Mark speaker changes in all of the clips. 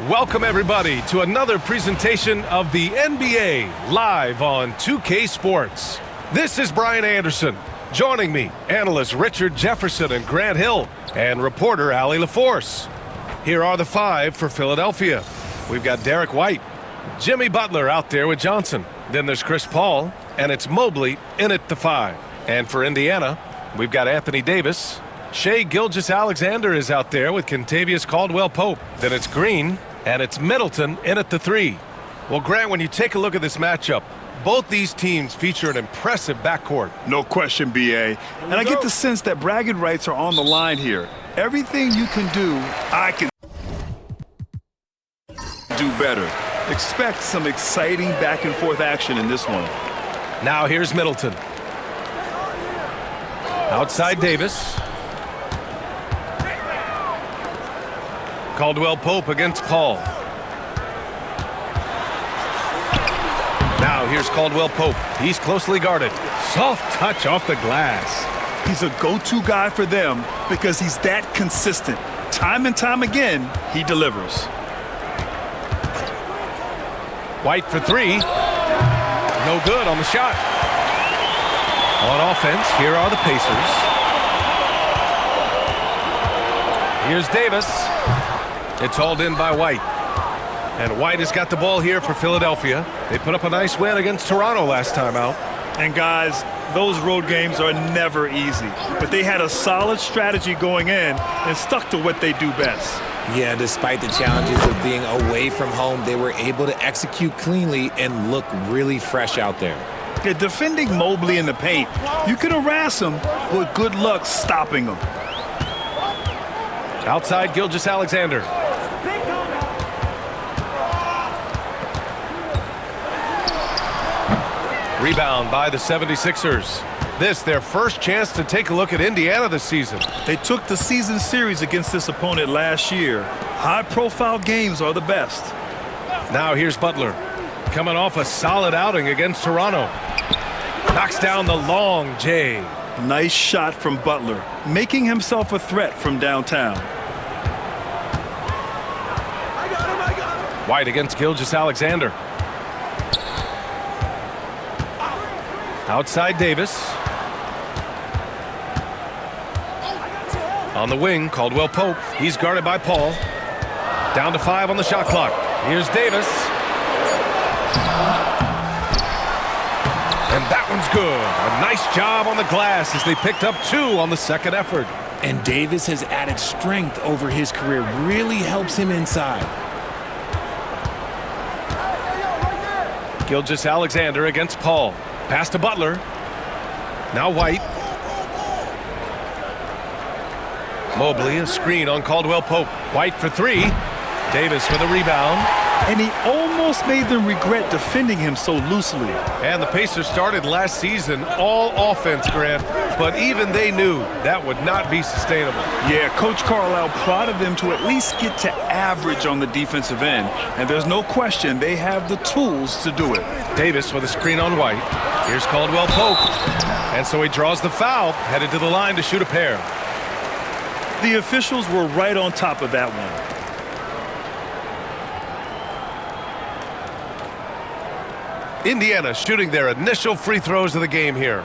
Speaker 1: Welcome, everybody, to another presentation of the NBA live on 2K Sports. This is Brian Anderson. Joining me, analysts Richard Jefferson and Grant Hill, and reporter Allie LaForce. Here are the five for Philadelphia. We've got Derek White, Jimmy Butler out there with Johnson. Then there's Chris Paul, and it's Mobley in at the five. And for Indiana, we've got Anthony Davis. Shai Gilgeous-Alexander is out there with Kentavious Caldwell-Pope. Then it's Green, and it's Middleton in at the three. Well, Grant, when you take a look at this matchup, both these teams feature an impressive backcourt.
Speaker 2: No question, BA. And I get the sense that bragging rights are on the line here. Everything you can do, I can do better. Expect some exciting back-and-forth action in this one.
Speaker 1: Now here's Middleton. Outside Davis. Caldwell-Pope against Paul. Now here's Caldwell-Pope. He's closely guarded. Soft touch off the glass.
Speaker 2: He's a go-to guy for them because he's that consistent. Time and time again, he delivers.
Speaker 1: White for three. No good on the shot. On offense, here are the Pacers. Here's Davis. It's hauled in by White. And White has got the ball here for Philadelphia. They put up a nice win against Toronto last time out.
Speaker 2: And guys, those road games are never easy. But they had a solid strategy going in and stuck to what they do best.
Speaker 3: Yeah, despite the challenges of being away from home, they were able to execute cleanly and look really fresh out there.
Speaker 2: Yeah, defending Mobley in the paint, you can harass him, but good luck stopping him.
Speaker 1: Outside Gilgeous-Alexander. Rebound by the 76ers. This, their first chance to take a look at Indiana this season.
Speaker 2: They took the season series against this opponent last year. High-profile games are the best.
Speaker 1: Now here's Butler. Coming off a solid outing against Toronto. Knocks down the long J.
Speaker 2: Nice shot from Butler, making himself a threat from downtown.
Speaker 1: White against Gilgeous-Alexander. Outside Davis. On the wing, Caldwell-Pope. He's guarded by Paul. Down to 5 on the shot clock. Here's Davis. And that one's good. A nice job on the glass as they picked up 2 on the second effort.
Speaker 3: And Davis has added strength over his career. Really helps him inside.
Speaker 1: Gilgeous-Alexander against Paul. Pass to Butler. Now White. Mobley, a screen on Caldwell-Pope. White for 3. Davis with a rebound.
Speaker 2: And he almost made them regret defending him so loosely.
Speaker 1: And the Pacers started last season all offense, Grant, but even they knew that would not be sustainable.
Speaker 2: Yeah, Coach Carlisle prodded them to at least get to average on the defensive end. And there's no question they have the tools to do it.
Speaker 1: Davis with a screen on White. Here's Caldwell-Pope. And so he draws the foul, headed to the line to shoot a pair.
Speaker 2: The officials were right on top of that one.
Speaker 1: Indiana shooting their initial free throws of the game here.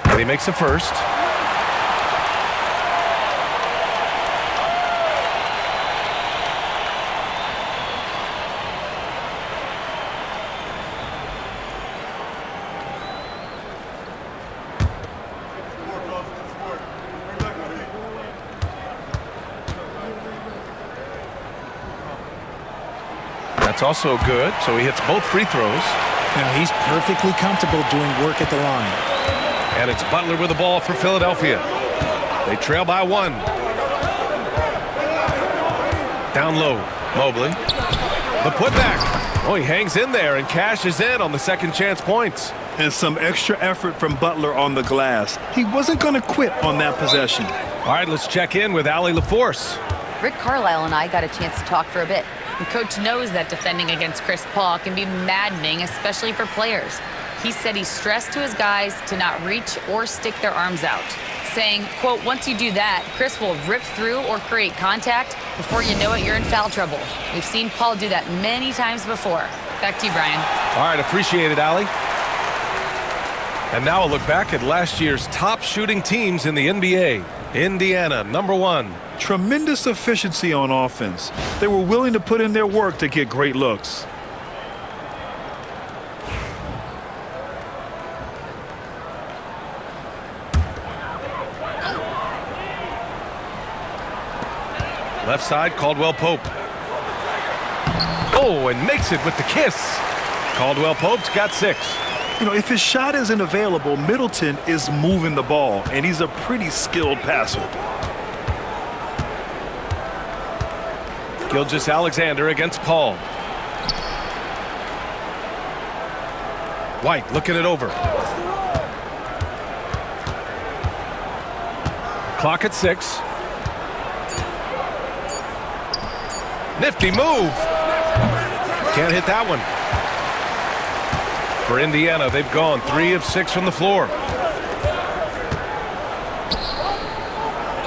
Speaker 1: And he makes the first. That's also good, so he hits both free throws.
Speaker 3: Now he's perfectly comfortable doing work at the line.
Speaker 1: And it's Butler with the ball for Philadelphia. They trail by 1. Down low, Mobley. The putback. Oh, he hangs in there and cashes in on the second chance points.
Speaker 2: And some extra effort from Butler on the glass. He wasn't going to quit on that possession.
Speaker 1: All right, let's check in with Allie LaForce.
Speaker 4: Rick Carlisle and I got a chance to talk for a bit. The coach knows that defending against Chris Paul can be maddening, especially for players. He said he stressed to his guys to not reach or stick their arms out, saying, quote, once you do that, Chris will rip through or create contact. Before you know it, you're in foul trouble. We've seen Paul do that many times before. Back to you, Brian.
Speaker 1: All right, appreciate it, Allie. And now a look back at last year's top shooting teams in the NBA. Indiana, number 1.
Speaker 2: Tremendous efficiency on offense. They were willing to put in their work to get great looks.
Speaker 1: Left side, Caldwell Pope. Oh, and makes it with the kiss. Caldwell Pope's got 6.
Speaker 2: You know, if his shot isn't available, Middleton is moving the ball, and he's a pretty skilled passer.
Speaker 1: Gilgeous-Alexander against Paul. White looking it over. Clock at 6. Nifty move. Can't hit that one. For Indiana, they've gone 3 of 6 from the floor.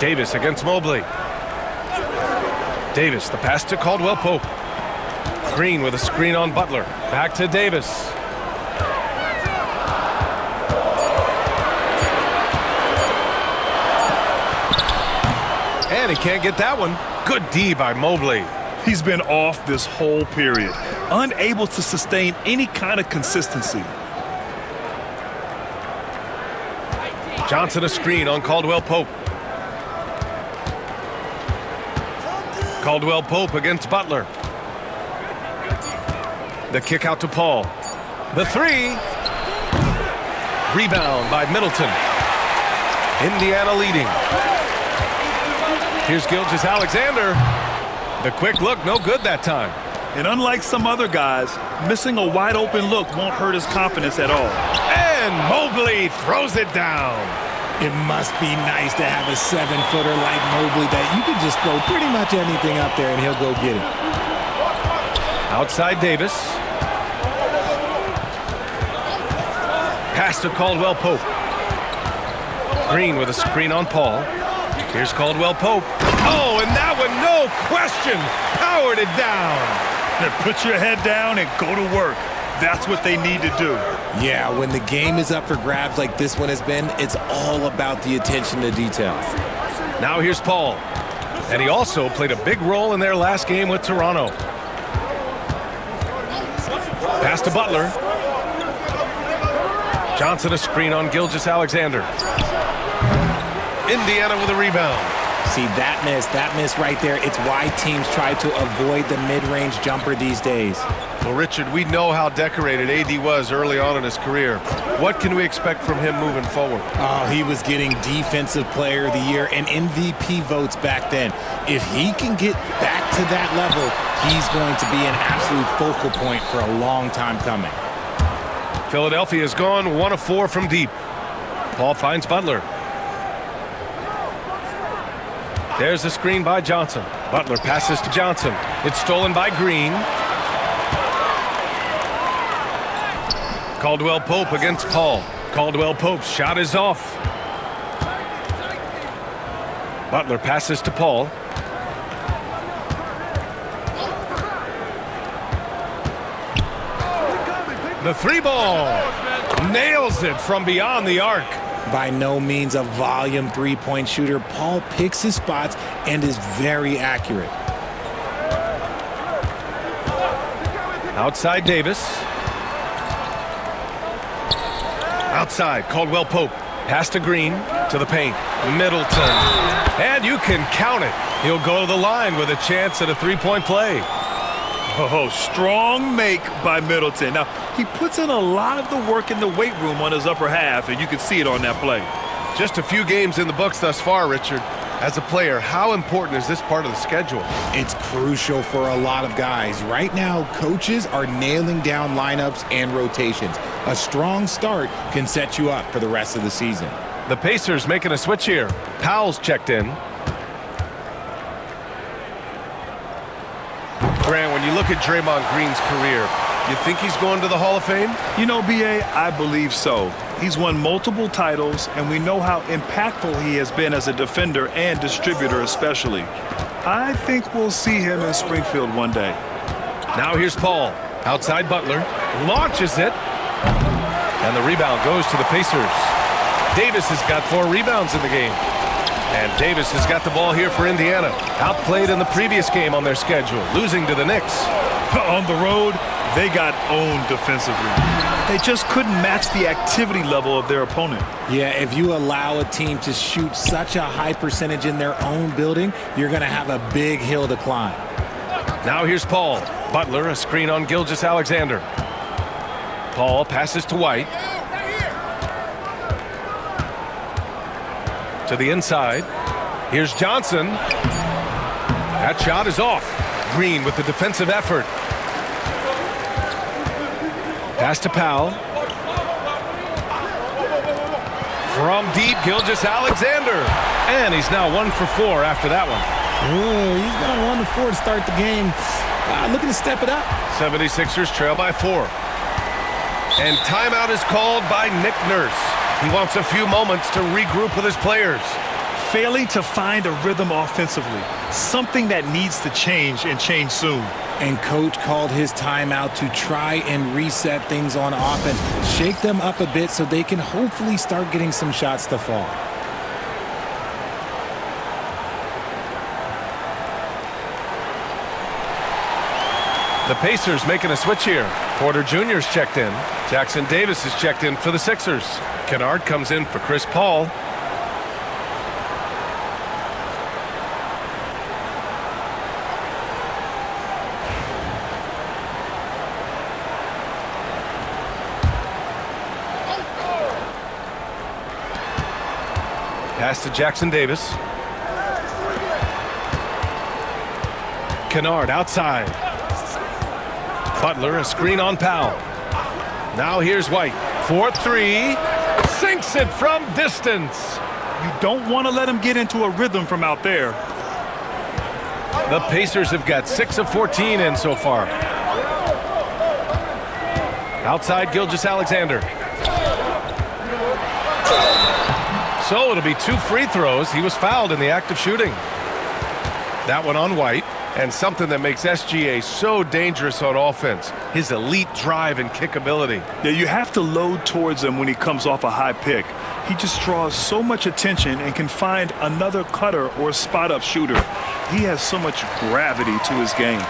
Speaker 1: Davis against Mobley. Davis, the pass to Caldwell Pope. Green with a screen on Butler. Back to Davis. And he can't get that one. Good D by Mobley.
Speaker 2: He's been off this whole period, unable to sustain any kind of consistency.
Speaker 1: Johnson a screen on Caldwell Pope. Caldwell Pope against Butler. The kick out to Paul. The 3. Rebound by Middleton. Indiana leading. Here's Gilgeous-Alexander. The quick look, no good that time.
Speaker 2: And unlike some other guys, missing a wide open look won't hurt his confidence at all.
Speaker 1: And Mobley throws it down.
Speaker 3: It must be nice to have a 7-footer like Mobley that you can just throw pretty much anything up there and he'll go get it.
Speaker 1: Outside Davis. Pass to Caldwell Pope. Green with a screen on Paul. Here's Caldwell Pope. Oh, and that one, no question, powered it down.
Speaker 2: Then put your head down and go to work. That's what they need to do.
Speaker 3: Yeah, when the game is up for grabs like this one has been, it's all about the attention to detail.
Speaker 1: Now here's Paul. And he also played a big role in their last game with Toronto. Pass to Butler. Johnson a screen on Gilgeous-Alexander. Indiana with a rebound.
Speaker 3: See, that miss right there, it's why teams try to avoid the mid-range jumper these days.
Speaker 1: Well, Richard, we know how decorated AD was early on in his career. What can we expect from him moving forward?
Speaker 3: Oh, he was getting Defensive Player of the Year and MVP votes back then. If he can get back to that level, he's going to be an absolute focal point for a long time coming.
Speaker 1: Philadelphia's gone 1 of 4 from deep. Paul finds Butler. There's a screen by Johnson. Butler passes to Johnson. It's stolen by Green. Caldwell Pope against Paul. Caldwell Pope's shot is off. Butler passes to Paul. The 3 ball. Nails it from beyond the arc.
Speaker 3: By no means a volume three-point shooter, Paul picks his spots and is very accurate.
Speaker 1: Outside Davis. Outside Caldwell Pope. Pass to Green to the paint. Middleton. And you can count it. He'll go to the line with a chance at a 3-point play.
Speaker 2: Oh, strong make by Middleton. Now, he puts in a lot of the work in the weight room on his upper half, and you can see it on that play.
Speaker 1: Just a few games in the books thus far, Richard. As a player, how important is this part of the schedule?
Speaker 3: It's crucial for a lot of guys. Right now, coaches are nailing down lineups and rotations. A strong start can set you up for the rest of the season.
Speaker 1: The Pacers making a switch here. Powell's checked in. Grant, when you look at Draymond Green's career, you think he's going to the Hall of Fame?
Speaker 2: You know, B.A., I believe so. He's won multiple titles, and we know how impactful he has been as a defender and distributor especially. I think we'll see him in Springfield one day.
Speaker 1: Now here's Paul. Outside Butler. Launches it. And the rebound goes to the Pacers. Davis has got 4 rebounds in the game. And Davis has got the ball here for Indiana. Outplayed in the previous game on their schedule, losing to the Knicks.
Speaker 2: On the road, they got owned defensively. They just couldn't match the activity level of their opponent.
Speaker 3: Yeah, if you allow a team to shoot such a high percentage in their own building, you're going to have a big hill to climb.
Speaker 1: Now here's Paul. Butler, a screen on Gilgeous-Alexander. Paul passes to White. To the inside. Here's Johnson. That shot is off. Green with the defensive effort. Pass to Powell. From deep, Gilgeous-Alexander. And he's now 1 for 4 after that one.
Speaker 3: Ooh, he's got 1 for 4 to start the game. Looking to step it up.
Speaker 1: 76ers trail by 4. And timeout is called by Nick Nurse. He wants a few moments to regroup with his players.
Speaker 2: Failing to find a rhythm offensively, something that needs to change and change soon.
Speaker 3: And coach called his timeout to try and reset things on offense. Shake them up a bit so they can hopefully start getting some shots to fall.
Speaker 1: The Pacers making a switch here. Porter Jr.'s checked in. Jackson Davis is checked in for the Sixers. Kennard comes in for Chris Paul. Pass to Jackson Davis. Kennard outside. Butler, a screen on Powell. Now here's White. 4-3. Sinks it from distance.
Speaker 2: You don't want to let him get into a rhythm from out there.
Speaker 1: The Pacers have got 6 of 14 in so far. Outside Gilgeous-Alexander. So it'll be 2 free throws. He was fouled in the act of shooting. That one on White. And something that makes SGA so dangerous on offense, his elite drive and kick ability.
Speaker 2: Yeah, you have to load towards him when he comes off a high pick. He just draws so much attention and can find another cutter or spot-up shooter. He has so much gravity to his game.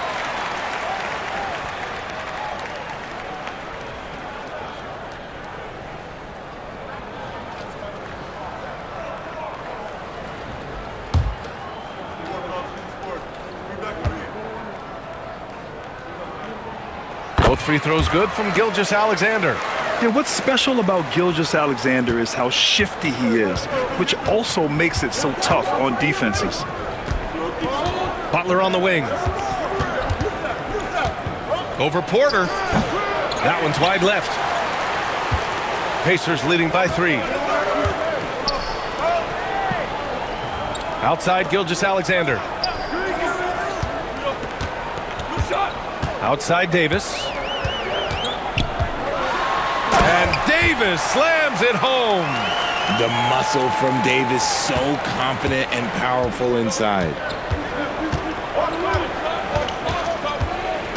Speaker 1: Both free throws good from Gilgeous-Alexander.
Speaker 2: Yeah, what's special about Gilgeous-Alexander is how shifty he is, which also makes it so tough on defenses.
Speaker 1: Butler on the wing. Over Porter. That one's wide left. Pacers leading by 3. Outside Gilgeous-Alexander. Outside Davis. And Davis slams it home.
Speaker 3: The muscle from Davis, so confident and powerful inside.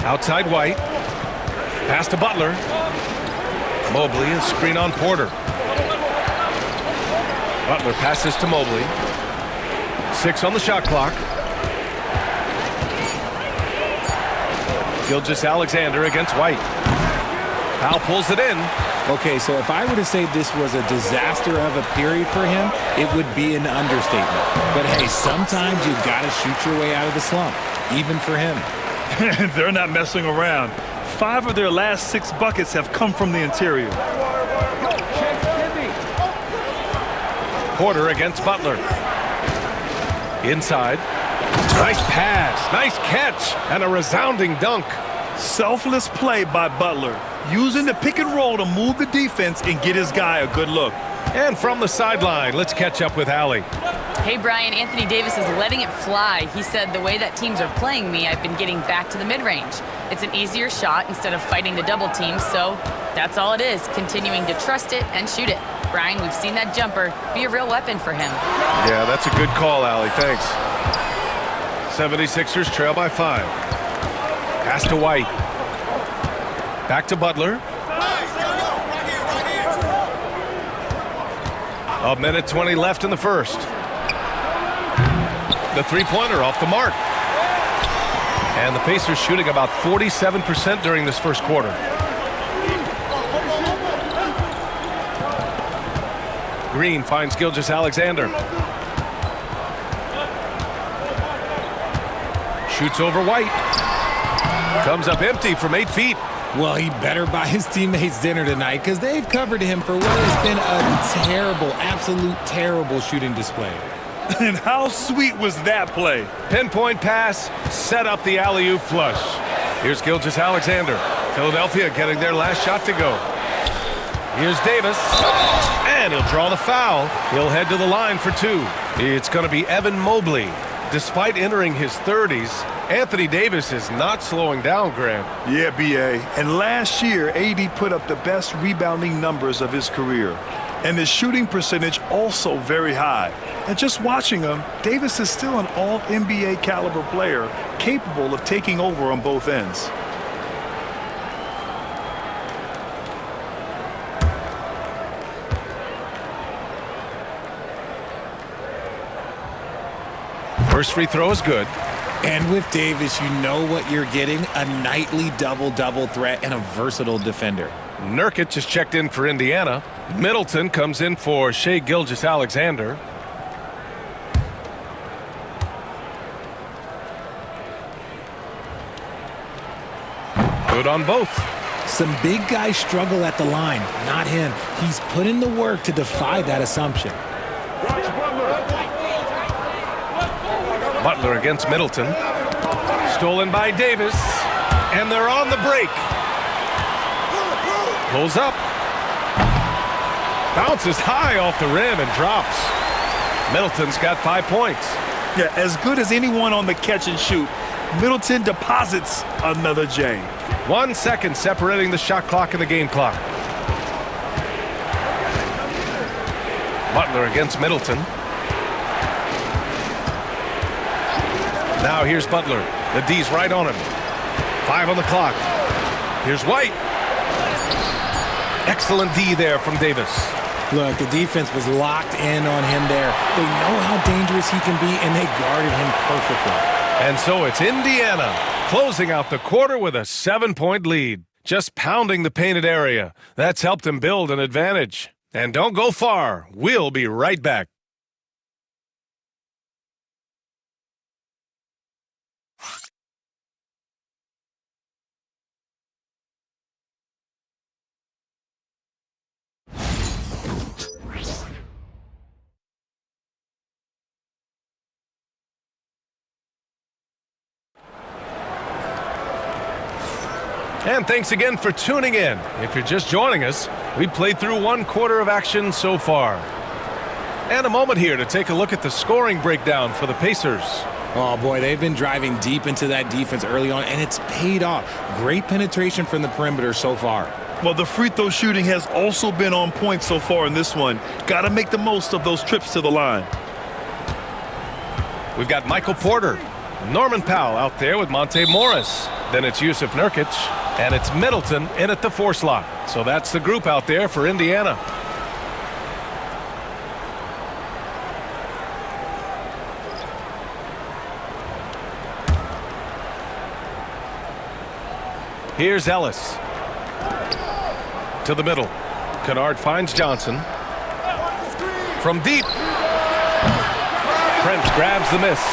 Speaker 1: Outside White. Pass to Butler. Mobley, a screen on Porter. Butler passes to Mobley. 6 on the shot clock. Gilgeous-Alexander against White. Powell pulls it in.
Speaker 3: Okay, so if I were to say this was a disaster of a period for him, it would be an understatement. But hey, sometimes you gotta shoot your way out of the slump, even for him.
Speaker 2: They're not messing around. 5 of their last 6 buckets have come from the interior.
Speaker 1: Porter against Butler. Inside. Nice pass, nice catch, and a resounding dunk.
Speaker 2: Selfless play by Butler, using the pick and roll to move the defense and get his guy a good look.
Speaker 1: And from the sideline, let's catch up with Allie.
Speaker 4: Hey, Brian, Anthony Davis is letting it fly. He said, the way that teams are playing me, I've been getting back to the mid-range. It's an easier shot instead of fighting the double team, so that's all it is, continuing to trust it and shoot it. Brian, we've seen that jumper be a real weapon for him.
Speaker 1: Yeah, that's a good call, Allie. Thanks. 76ers trail by 5. Pass to White. Back to Butler. A minute 20 left in the first. The three-pointer off the mark. And the Pacers shooting about 47% during this first quarter. Green finds Gilgeous-Alexander. Shoots over White. Comes up empty from 8 feet.
Speaker 3: Well, he better buy his teammates dinner tonight because they've covered him for what has been a terrible, absolute terrible shooting display.
Speaker 2: And how sweet was that play?
Speaker 1: Pinpoint pass, set up the alley-oop flush. Here's Gilgeous-Alexander. Philadelphia getting their last shot to go. Here's Davis. And he'll draw the foul. He'll head to the line for 2. It's going to be Evan Mobley. Despite entering his 30s, Anthony Davis is not slowing down, Grant.
Speaker 2: Yeah, B.A. And last year, AD put up the best rebounding numbers of his career. And his shooting percentage also very high. And just watching him, Davis is still an all-NBA caliber player, capable of taking over on both ends.
Speaker 1: First free throw is good.
Speaker 3: And with Davis, you know what you're getting, a nightly double-double threat and a versatile defender.
Speaker 1: Nurkic is checked in for Indiana. Middleton comes in for Shai Gilgeous-Alexander. Good on both.
Speaker 3: Some big guys struggle at the line, not him. He's put in the work to defy that assumption.
Speaker 1: Butler against Middleton. Stolen by Davis. And they're on the break. Pulls up. Bounces high off the rim and drops. Middleton's got 5 points.
Speaker 2: Yeah, as good as anyone on the catch and shoot, Middleton deposits another J.
Speaker 1: 1 second separating the shot clock and the game clock. Butler against Middleton. Now here's Butler. The D's right on him. 5 on the clock. Here's White. Excellent D there from Davis.
Speaker 3: Look, the defense was locked in on him there. They know how dangerous he can be, and they guarded him perfectly.
Speaker 1: And so it's Indiana closing out the quarter with a 7-point lead. Just pounding the painted area. That's helped them build an advantage. And don't go far. We'll be right back. And thanks again for tuning in. If you're just joining us, we played through 1 quarter of action so far. And a moment here to take a look at the scoring breakdown for the Pacers.
Speaker 3: Oh, boy, they've been driving deep into that defense early on, and it's paid off. Great penetration from the perimeter so far.
Speaker 2: Well, the free throw shooting has also been on point so far in this one. Got to make the most of those trips to the line.
Speaker 1: We've got Michael Porter, Norman Powell out there with Monte Morris. Then it's Yusuf Nurkic, and it's Middleton in at the 4 slot. So that's the group out there for Indiana. Here's Ellis. To the middle. Kennard finds Johnson. From deep. Prince grabs the miss.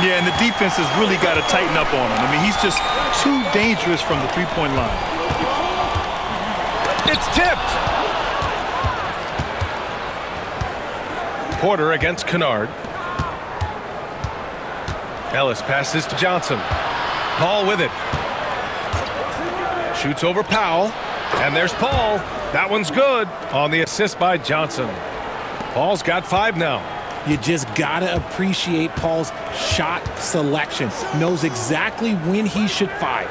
Speaker 2: Yeah, and the defense has really got to tighten up on him. I mean, he's just too dangerous from the three-point line.
Speaker 1: It's tipped. Porter against Kennard. Ellis passes to Johnson. Paul with it. Shoots over Powell. And there's Paul. That one's good on the assist by Johnson. Paul's got 5 now.
Speaker 3: You just gotta appreciate Paul's shot selection. Knows exactly when he should fire.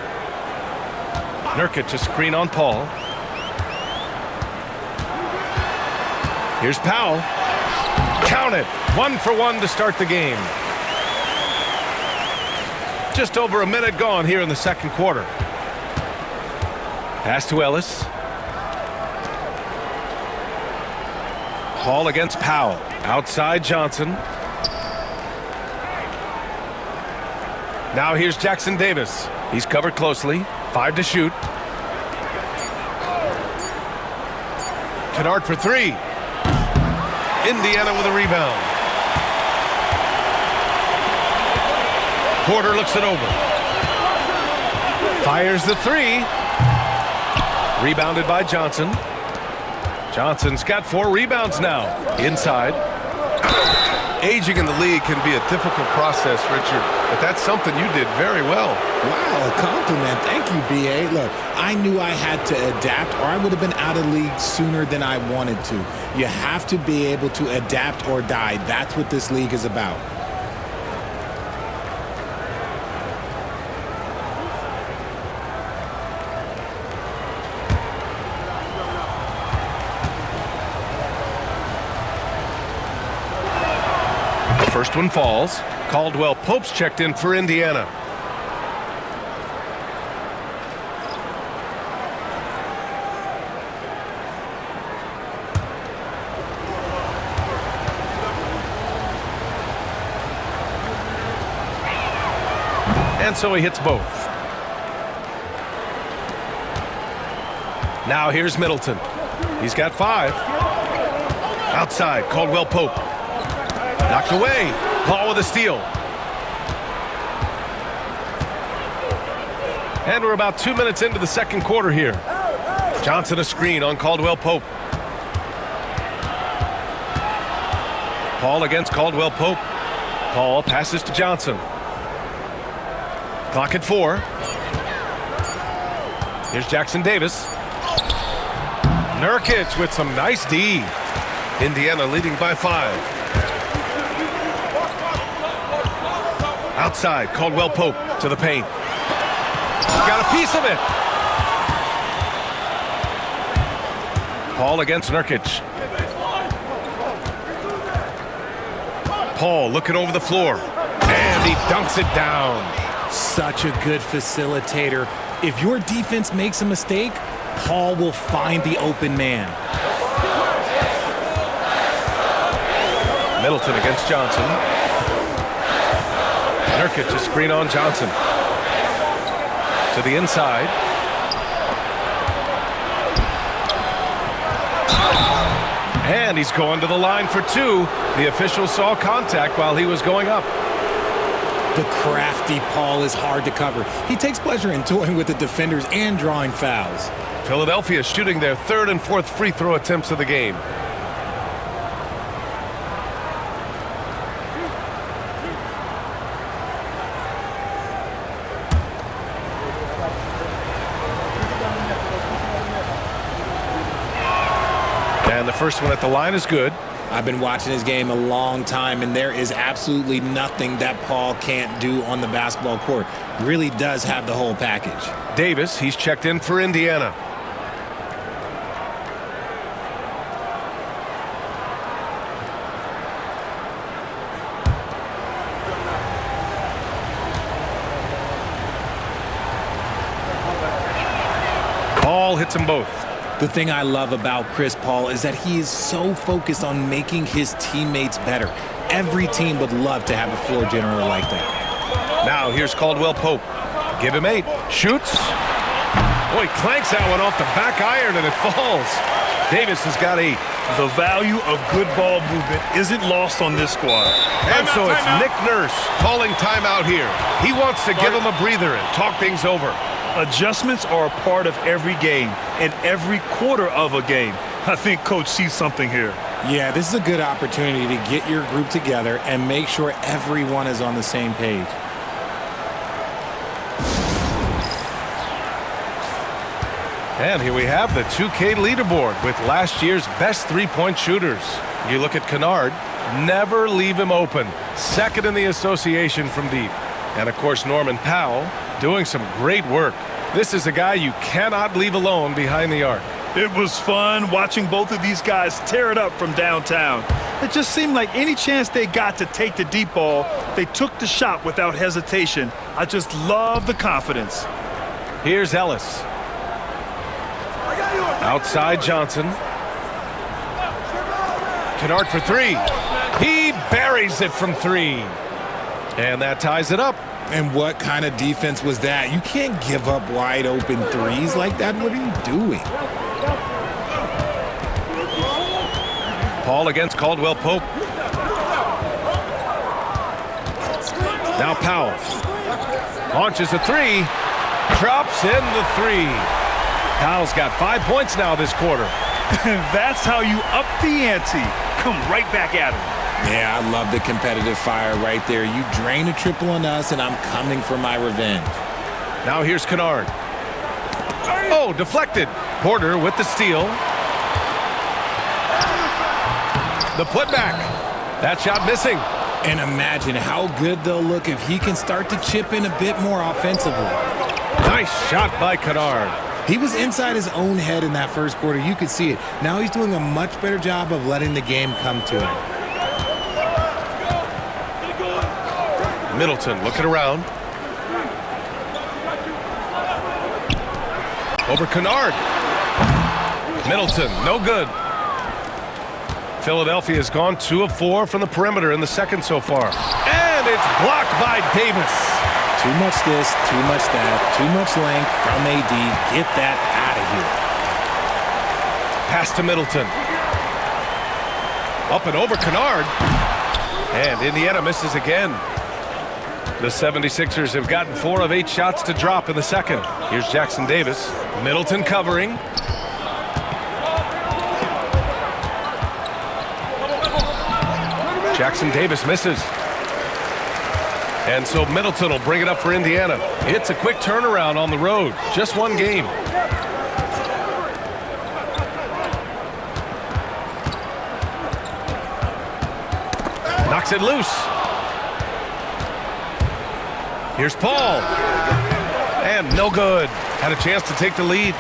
Speaker 1: Nurkic a screen on Paul. Here's Powell. Count it. 1 for 1 to start the game. Just over a minute gone here in the second quarter. Pass to Ellis. Paul against Powell. Outside Johnson. Now here's Jackson Davis. He's covered closely. 5 to shoot. Kennard for 3. Indiana with a rebound. Porter looks it over. Fires the 3. Rebounded by Johnson. Johnson's got 4 rebounds now. Inside. Aging in the league can be a difficult process, Richard, but that's something you did very well.
Speaker 3: Wow, a compliment. Thank you, B.A. Look, I knew I had to adapt or I would have been out of league sooner than I wanted to. You have to be able to adapt or die. That's what this league is about.
Speaker 1: First one falls. Caldwell Pope's checked in for Indiana. And so he hits both. Now here's Middleton. He's got 5. Outside, Caldwell Pope. Knocked away. Paul with a steal. And we're about 2 minutes into the second quarter here. Johnson a screen on Caldwell Pope. Paul against Caldwell Pope. Paul passes to Johnson. Clock at 4. Here's Jackson Davis. Nurkic with some nice D. Indiana leading by 5. Outside, Caldwell Pope to the paint. Got a piece of it. Paul against Nurkic. Paul looking over the floor. And he dunks it down.
Speaker 3: Such a good facilitator. If your defense makes a mistake, Paul will find the open man.
Speaker 1: Middleton against Johnson. Nurkic a screen on Johnson. To the inside. And he's going to the line for 2. The official saw contact while he was going up.
Speaker 3: The crafty Paul is hard to cover. He takes pleasure in toying with the defenders and drawing fouls.
Speaker 1: Philadelphia shooting their 3rd and 4th free throw attempts of the game. And the first one at the line is good.
Speaker 3: I've been watching his game a long time, and there is absolutely nothing that Paul can't do on the basketball court. Really does have the whole package.
Speaker 1: Davis, he's checked in for Indiana. Paul hits them both.
Speaker 3: The thing I love about Chris Paul is that he is so focused on making his teammates better. Every team would love to have a floor general like that.
Speaker 1: Now here's Caldwell Pope. Give him 8. Shoots. Boy, clanks that one off the back iron and it falls. Davis has got 8.
Speaker 2: The value of good ball movement isn't lost on this squad.
Speaker 1: And so it's Nick Nurse calling timeout here. He wants to give him a breather and talk things over.
Speaker 2: Adjustments are a part of every game and every quarter of a game. I think Coach sees something here.
Speaker 3: Yeah, this is a good opportunity to get your group together and make sure everyone is on the same page.
Speaker 1: And here we have the 2K leaderboard with last year's best three-point shooters. You look at Kennard, never leave him open. Second in the association from deep. And of course, Norman Powell doing some great work. This is a guy you cannot leave alone behind the arc.
Speaker 2: It was fun watching both of these guys tear it up from downtown. It just seemed like any chance they got to take the deep ball, they took the shot without hesitation. I just love the confidence.
Speaker 1: Here's Ellis. Outside Johnson. Kennard for three. He buries it from three. And that ties it up.
Speaker 3: And what kind of defense was that? You can't give up wide open threes like that. What are you doing?
Speaker 1: Paul against Caldwell Pope. Now Powell. Launches a three. Drops in the three. Powell's got 5 points now this quarter.
Speaker 2: That's how you up the ante. Come right back at him.
Speaker 3: Yeah, I love the competitive fire right there. You drain a triple on us, and I'm coming for my revenge.
Speaker 1: Now here's Kennard. Oh, deflected. Porter with the steal. The putback. That shot missing.
Speaker 3: And imagine how good they'll look if he can start to chip in a bit more offensively.
Speaker 1: Nice shot by Kennard.
Speaker 3: He was inside his own head in that first quarter. You could see it. Now he's doing a much better job of letting the game come to him.
Speaker 1: Middleton looking around. Over Kennard. Middleton, no good. Philadelphia has gone 2 of 4 from the perimeter in the second so far. And it's blocked by Davis.
Speaker 3: Too much this, too much that, too much length from AD. Get that out of here.
Speaker 1: Pass to Middleton. Up and over Kennard. And Indiana misses again. The 76ers have gotten 4 of 8 shots to drop in the second. Here's Jackson Davis. Middleton covering. Jackson Davis misses. And so Middleton will bring it up for Indiana. It's a quick turnaround on the road. Just one game. Knocks it loose. Here's Paul. And no good. Had a chance to take the lead.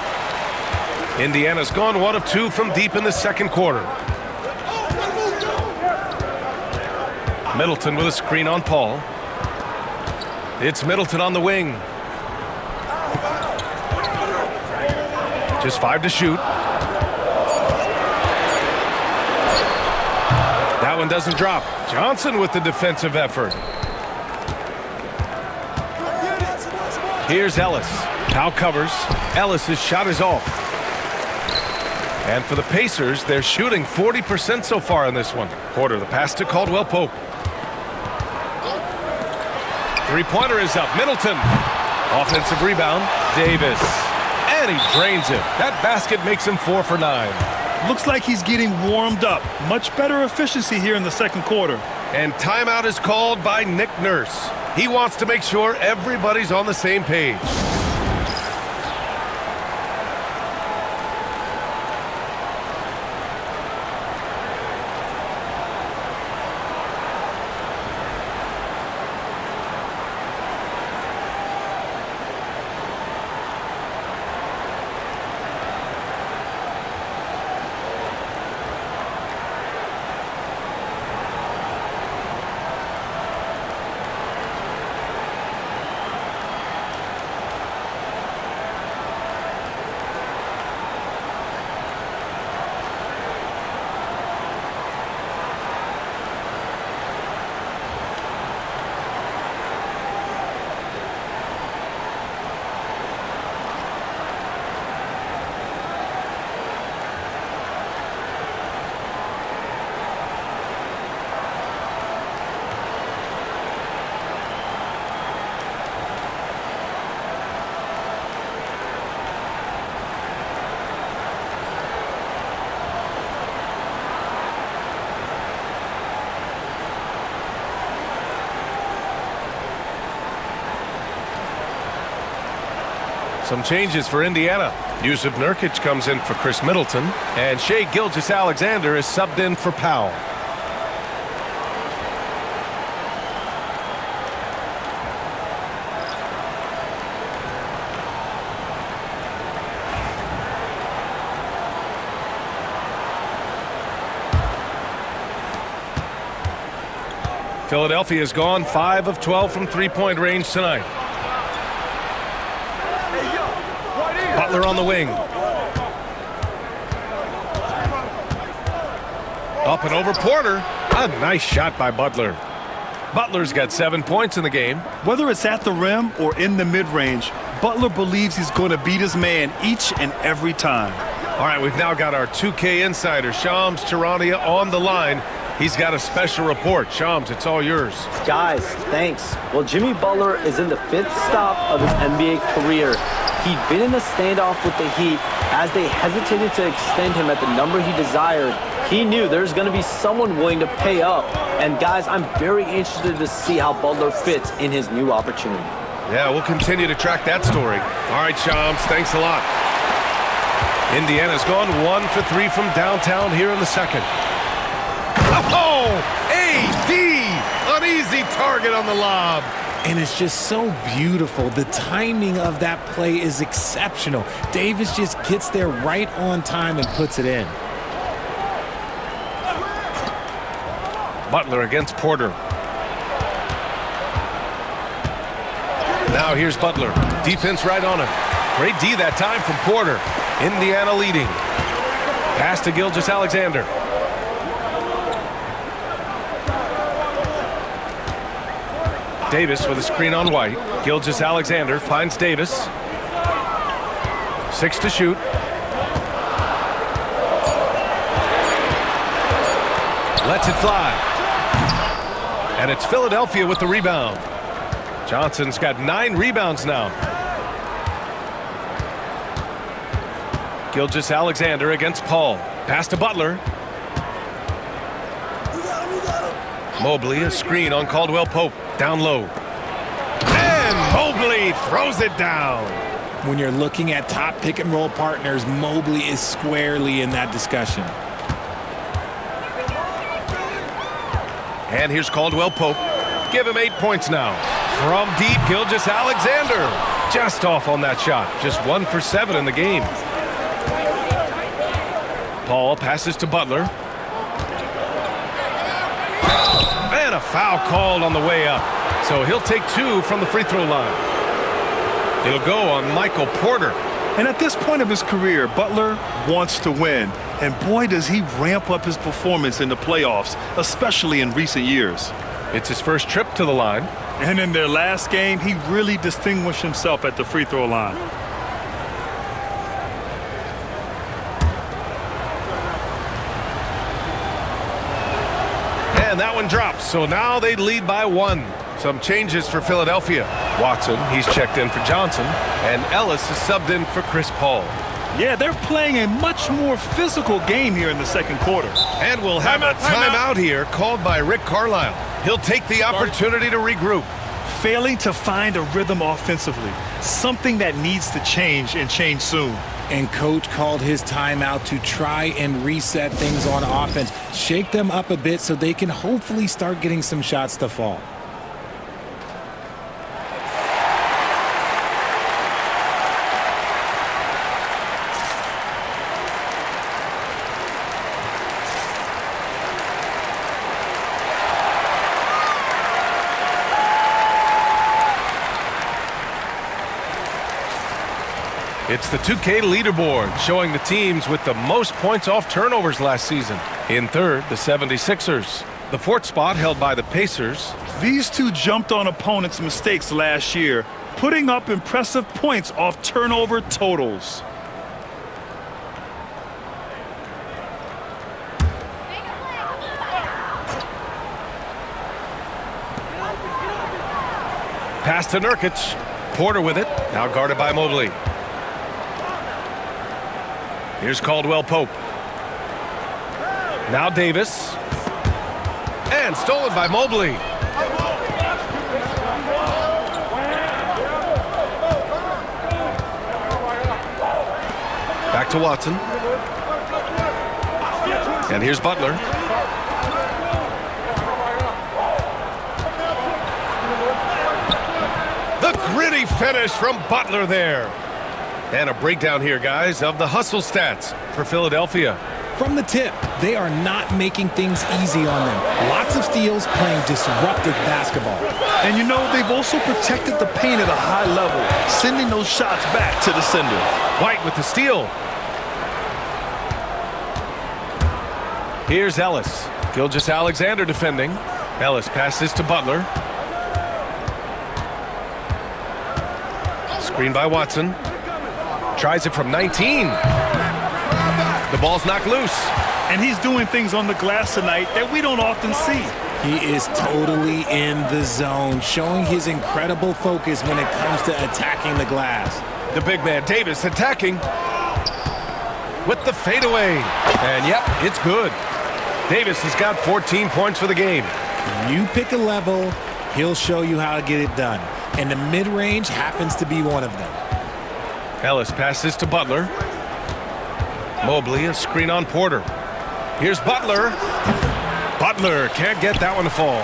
Speaker 1: Indiana's gone 1 of 2 from deep in the second quarter. Middleton with a screen on Paul. It's Middleton on the wing. Just 5 to shoot. That one doesn't drop. Johnson with the defensive effort. Here's Ellis. Powell covers. Ellis's shot is off. And for the Pacers, they're shooting 40% so far in this one. Porter, the pass to Caldwell Pope. Three-pointer is up. Middleton. Offensive rebound. Davis. And he drains it. That basket makes him 4 for 9.
Speaker 2: Looks like he's getting warmed up. Much better efficiency here in the second quarter.
Speaker 1: And timeout is called by Nick Nurse. He wants to make sure everybody's on the same page. Some changes for Indiana. Yusuf Nurkic comes in for Chris Middleton, and Shai Gilgeous-Alexander is subbed in for Powell. Philadelphia has gone 5 of 12 from three-point range tonight. Butler on the wing. Up and over Porter. A nice shot by Butler. Butler's got 7 points in the game.
Speaker 2: Whether it's at the rim or in the mid-range, Butler believes he's going to beat his man each and every time.
Speaker 1: All right, we've now got our 2K insider, Shams Charania, on the line. He's got a special report. Shams, it's all yours.
Speaker 5: Guys, thanks. Well, Jimmy Butler is in the 5th stop of his NBA career. He'd been in a standoff with the Heat as they hesitated to extend him at the number he desired. He knew there's going to be someone willing to pay up. And guys, I'm very interested to see how Butler fits in his new opportunity.
Speaker 1: Yeah, we'll continue to track that story. All right, Shams, thanks a lot. Indiana's gone 1 for 3 from downtown here in the second. Oh, AD! An easy target on the lob.
Speaker 3: And it's just so beautiful. The timing of that play is exceptional. Davis just gets there right on time and puts it in.
Speaker 1: Butler against Porter. Now here's Butler. Defense right on him. Great D that time from Porter. Indiana leading. Pass to Gilgeous-Alexander. Davis with a screen on White. Gilgeous-Alexander finds Davis. 6 to shoot. Lets it fly. And it's Philadelphia with the rebound. Johnson's got 9 rebounds now. Gilgeous-Alexander against Paul. Pass to Butler. Mobley, a screen on Caldwell Pope. Down low. And Mobley throws it down.
Speaker 3: When you're looking at top pick and roll partners, Mobley is squarely in that discussion.
Speaker 1: And here's Caldwell Pope. Give him 8 points now. From deep, Gilgeous-Alexander. Just off on that shot. Just 1 for 7 in the game. Paul passes to Butler. And a foul called on the way up. So he'll take 2 from the free throw line. It'll go on Michael Porter.
Speaker 2: And at this point of his career, Butler wants to win. And boy, does he ramp up his performance in the playoffs, especially in recent years.
Speaker 1: It's his first trip to the line.
Speaker 2: And in their last game, he really distinguished himself at the free throw line.
Speaker 1: And that one drops. So now they lead by 1. Some changes for Philadelphia. Watson, he's checked in for Johnson. And Ellis is subbed in for Chris Paul.
Speaker 2: Yeah, they're playing a much more physical game here in the second quarter.
Speaker 1: And we'll have a timeout here called by Rick Carlisle. He'll take the opportunity to regroup.
Speaker 2: Failing to find a rhythm offensively. Something that needs to change and change soon.
Speaker 3: And coach called his timeout to try and reset things on offense. Shake them up a bit so they can hopefully start getting some shots to fall.
Speaker 1: It's the 2K leaderboard showing the teams with the most points off turnovers last season. In third, the 76ers. The 4th spot held by the Pacers.
Speaker 2: These two jumped on opponents' mistakes last year, putting up impressive points off turnover totals.
Speaker 1: Pass to Nurkic. Porter with it. Now guarded by Mobley. Here's Caldwell Pope. Now Davis. And stolen by Mobley. Back to Watson. And here's Butler. The gritty finish from Butler there. And a breakdown here, guys, of the hustle stats for Philadelphia.
Speaker 3: From the tip, they are not making things easy on them. Lots of steals, playing disruptive basketball.
Speaker 2: And you know, they've also protected the paint at a high level, sending those shots back to the sender.
Speaker 1: White with the steal. Here's Ellis. Gilgeous-Alexander defending. Ellis passes to Butler. Screen by Watson. Tries it from 19. The ball's knocked loose.
Speaker 2: And he's doing things on the glass tonight that we don't often see.
Speaker 3: He is totally in the zone, showing his incredible focus when it comes to attacking the glass.
Speaker 1: The big man, Davis, attacking with the fadeaway. And yep, it's good. Davis has got 14 points for the game.
Speaker 3: You pick a level, he'll show you how to get it done. And the mid-range happens to be one of them.
Speaker 1: Ellis passes to Butler. Mobley, a screen on Porter. Here's Butler. Butler can't get that one to fall.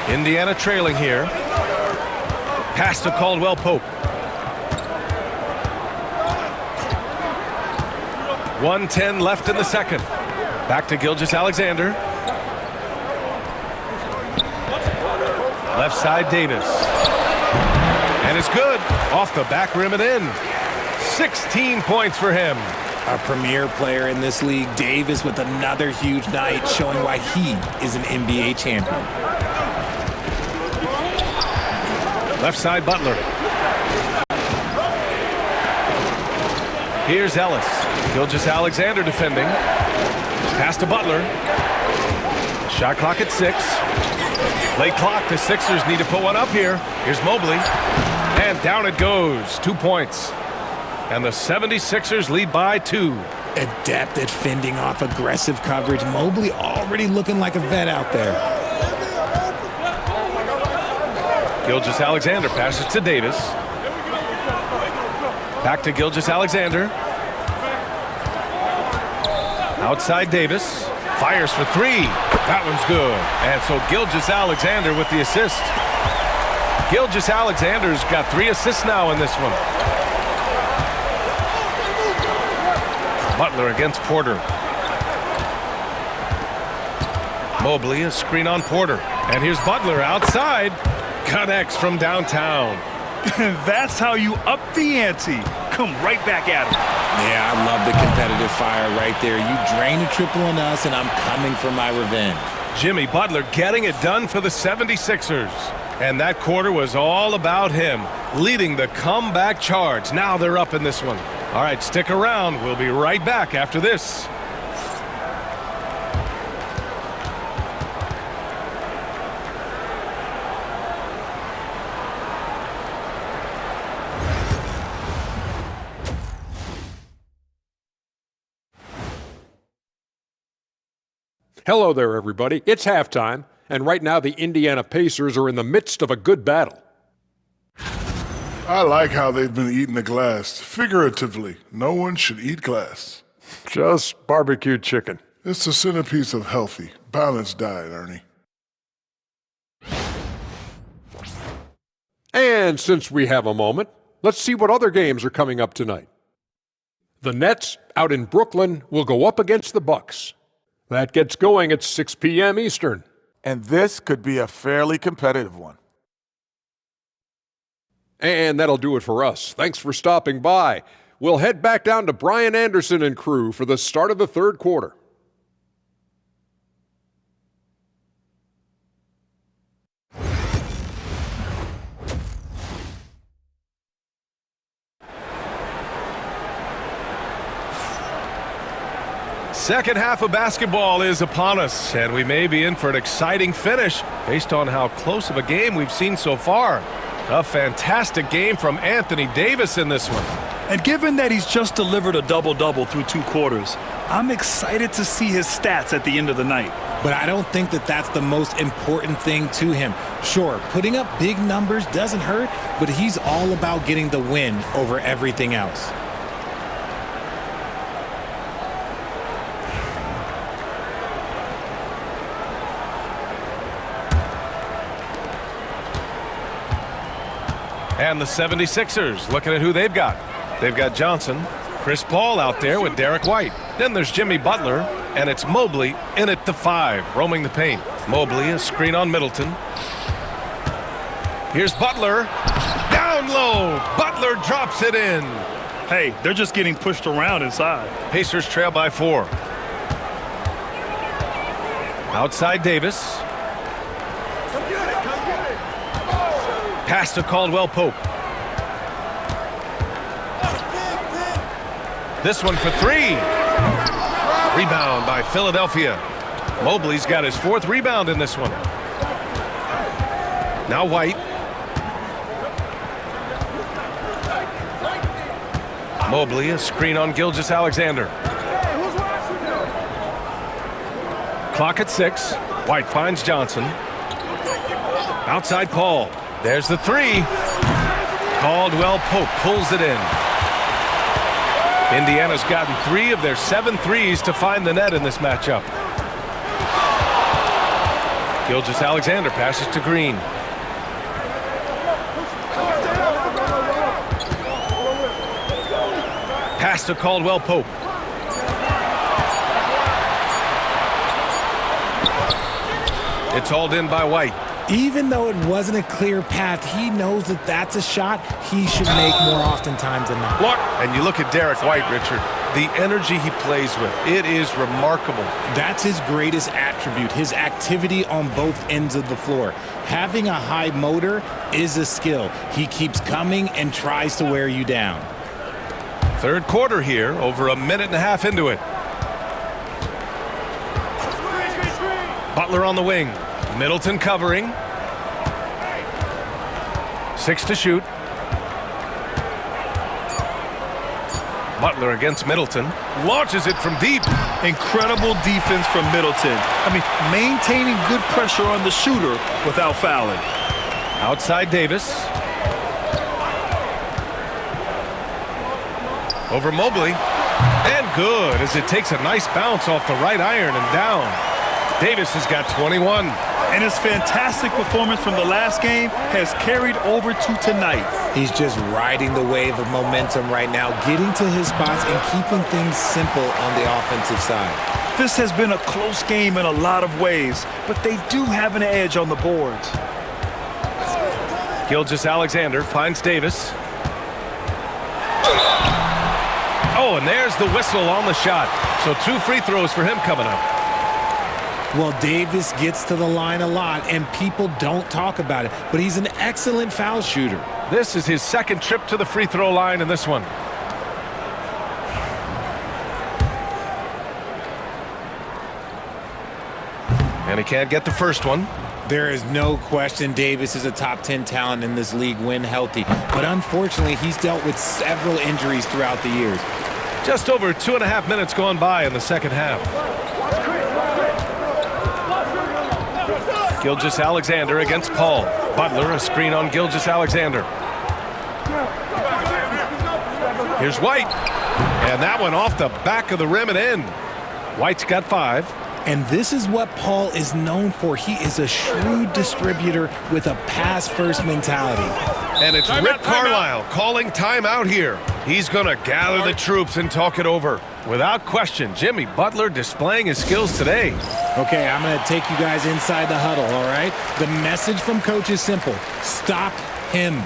Speaker 1: Indiana trailing here. Pass to Caldwell-Pope. 1:10 left in the second. Back to Gilgeous-Alexander. Left side, Davis. And it's good. Off the back rim and in. 16 points for him.
Speaker 3: A premier player in this league, Davis, with another huge night, showing why he is an NBA champion.
Speaker 1: Left side, Butler. Here's Ellis. Gilgeous-Alexander defending. Pass to Butler. Shot clock at 6. Late clock. The Sixers need to put one up here. Here's Mobley. And down it goes. 2 points. And the 76ers lead by 2.
Speaker 3: Adept at fending off aggressive coverage. Mobley already looking like a vet out there.
Speaker 1: Gilgeous-Alexander passes to Davis. Back to Gilgeous-Alexander. Outside Davis. Fires for 3. That one's good. And so Gilgeous-Alexander with the assist. Gilgeous-Alexander's got 3 assists now in this one. Butler against Porter. Mobley, a screen on Porter. And here's Butler outside. Connects from downtown.
Speaker 2: That's how you up the ante. Come right back at him.
Speaker 3: Yeah, I love the competitive fire right there. You drain a triple on us, and I'm coming for my revenge.
Speaker 1: Jimmy Butler getting it done for the 76ers. And that quarter was all about him, leading the comeback charge. Now they're up in this one. All right, stick around. We'll be right back after this.
Speaker 6: Hello there, everybody. It's halftime, and right now the Indiana Pacers are in the midst of a good battle.
Speaker 7: I like how they've been eating the glass. Figuratively, no one should eat glass.
Speaker 6: Just barbecued chicken.
Speaker 7: It's the centerpiece of healthy, balanced diet, Ernie.
Speaker 6: And since we have a moment, let's see what other games are coming up tonight. The Nets, out in Brooklyn, will go up against the Bucks. That gets going at 6 p.m. Eastern.
Speaker 8: And this could be a fairly competitive one.
Speaker 6: And that'll do it for us. Thanks for stopping by. We'll head back down to Brian Anderson and crew for the start of the third quarter.
Speaker 1: Second half of basketball is upon us, and we may be in for an exciting finish based on how close of a game we've seen so far. A fantastic game from Anthony Davis in this one.
Speaker 2: And given that he's just delivered a double-double through 2 quarters, I'm excited to see his stats at the end of the night.
Speaker 3: But I don't think that that's the most important thing to him. Sure, putting up big numbers doesn't hurt, but he's all about getting the win over everything else.
Speaker 1: And the 76ers, looking at who they've got. They've got Johnson, Chris Paul out there with Derek White. Then there's Jimmy Butler, and it's Mobley in at the 5, roaming the paint. Mobley, a screen on Middleton. Here's Butler. Down low. Butler drops it in.
Speaker 2: Hey, they're just getting pushed around inside.
Speaker 1: Pacers trail by 4. Outside Davis. Pass to Caldwell Pope. This one for 3. Rebound by Philadelphia. Mobley's got his 4th rebound in this one. Now White. Mobley, a screen on Gilgeous-Alexander. Clock at 6. White finds Johnson. Outside Paul. There's the 3. Caldwell Pope pulls it in. Indiana's gotten 3 of their 7 threes to find the net in this matchup. Gilgeous-Alexander passes to Green. Pass to Caldwell Pope. It's hauled in by White.
Speaker 3: Even though it wasn't a clear path, he knows that that's a shot he should make more oftentimes than not.
Speaker 1: Look, and you look at Derek White, Richard, the energy he plays with, it is remarkable.
Speaker 3: That's his greatest attribute, his activity on both ends of the floor. Having a high motor is a skill. He keeps coming and tries to wear you down.
Speaker 1: Third quarter here, over a minute and a half into it. Butler on the wing. Middleton covering. 6 to shoot. Butler against Middleton. Launches it from deep.
Speaker 2: Incredible defense from Middleton. I mean, maintaining good pressure on the shooter without fouling.
Speaker 1: Outside Davis. Over Mobley. And good as it takes a nice bounce off the right iron and down. Davis has got 21.
Speaker 2: And his fantastic performance from the last game has carried over to tonight.
Speaker 3: He's just riding the wave of momentum right now, getting to his spots and keeping things simple on the offensive side.
Speaker 2: This has been a close game in a lot of ways, but they do have an edge on the boards.
Speaker 1: Gilgeous-Alexander finds Davis. Oh, and there's the whistle on the shot. So 2 free throws for him coming up.
Speaker 3: Well, Davis gets to the line a lot, and people don't talk about it, but he's an excellent foul shooter.
Speaker 1: This is his 2nd trip to the free throw line in this one. And he can't get the first one.
Speaker 3: There is no question Davis is a top 10 talent in this league when healthy, but unfortunately, he's dealt with several injuries throughout the years.
Speaker 1: Just over 2.5 minutes gone by in the second half. Gilgeous-Alexander against Paul. Butler, a screen on Gilgeous-Alexander. Here's White. And that one off the back of the rim and in. White's got 5.
Speaker 3: And this is what Paul is known for. He is a shrewd distributor with a pass-first mentality.
Speaker 1: And it's Rick Carlisle calling timeout here. He's going to gather the troops and talk it over. Without question, Jimmy Butler displaying his skills today.
Speaker 3: Okay, I'm going to take you guys inside the huddle, all right? The message from Coach is simple. Stop him.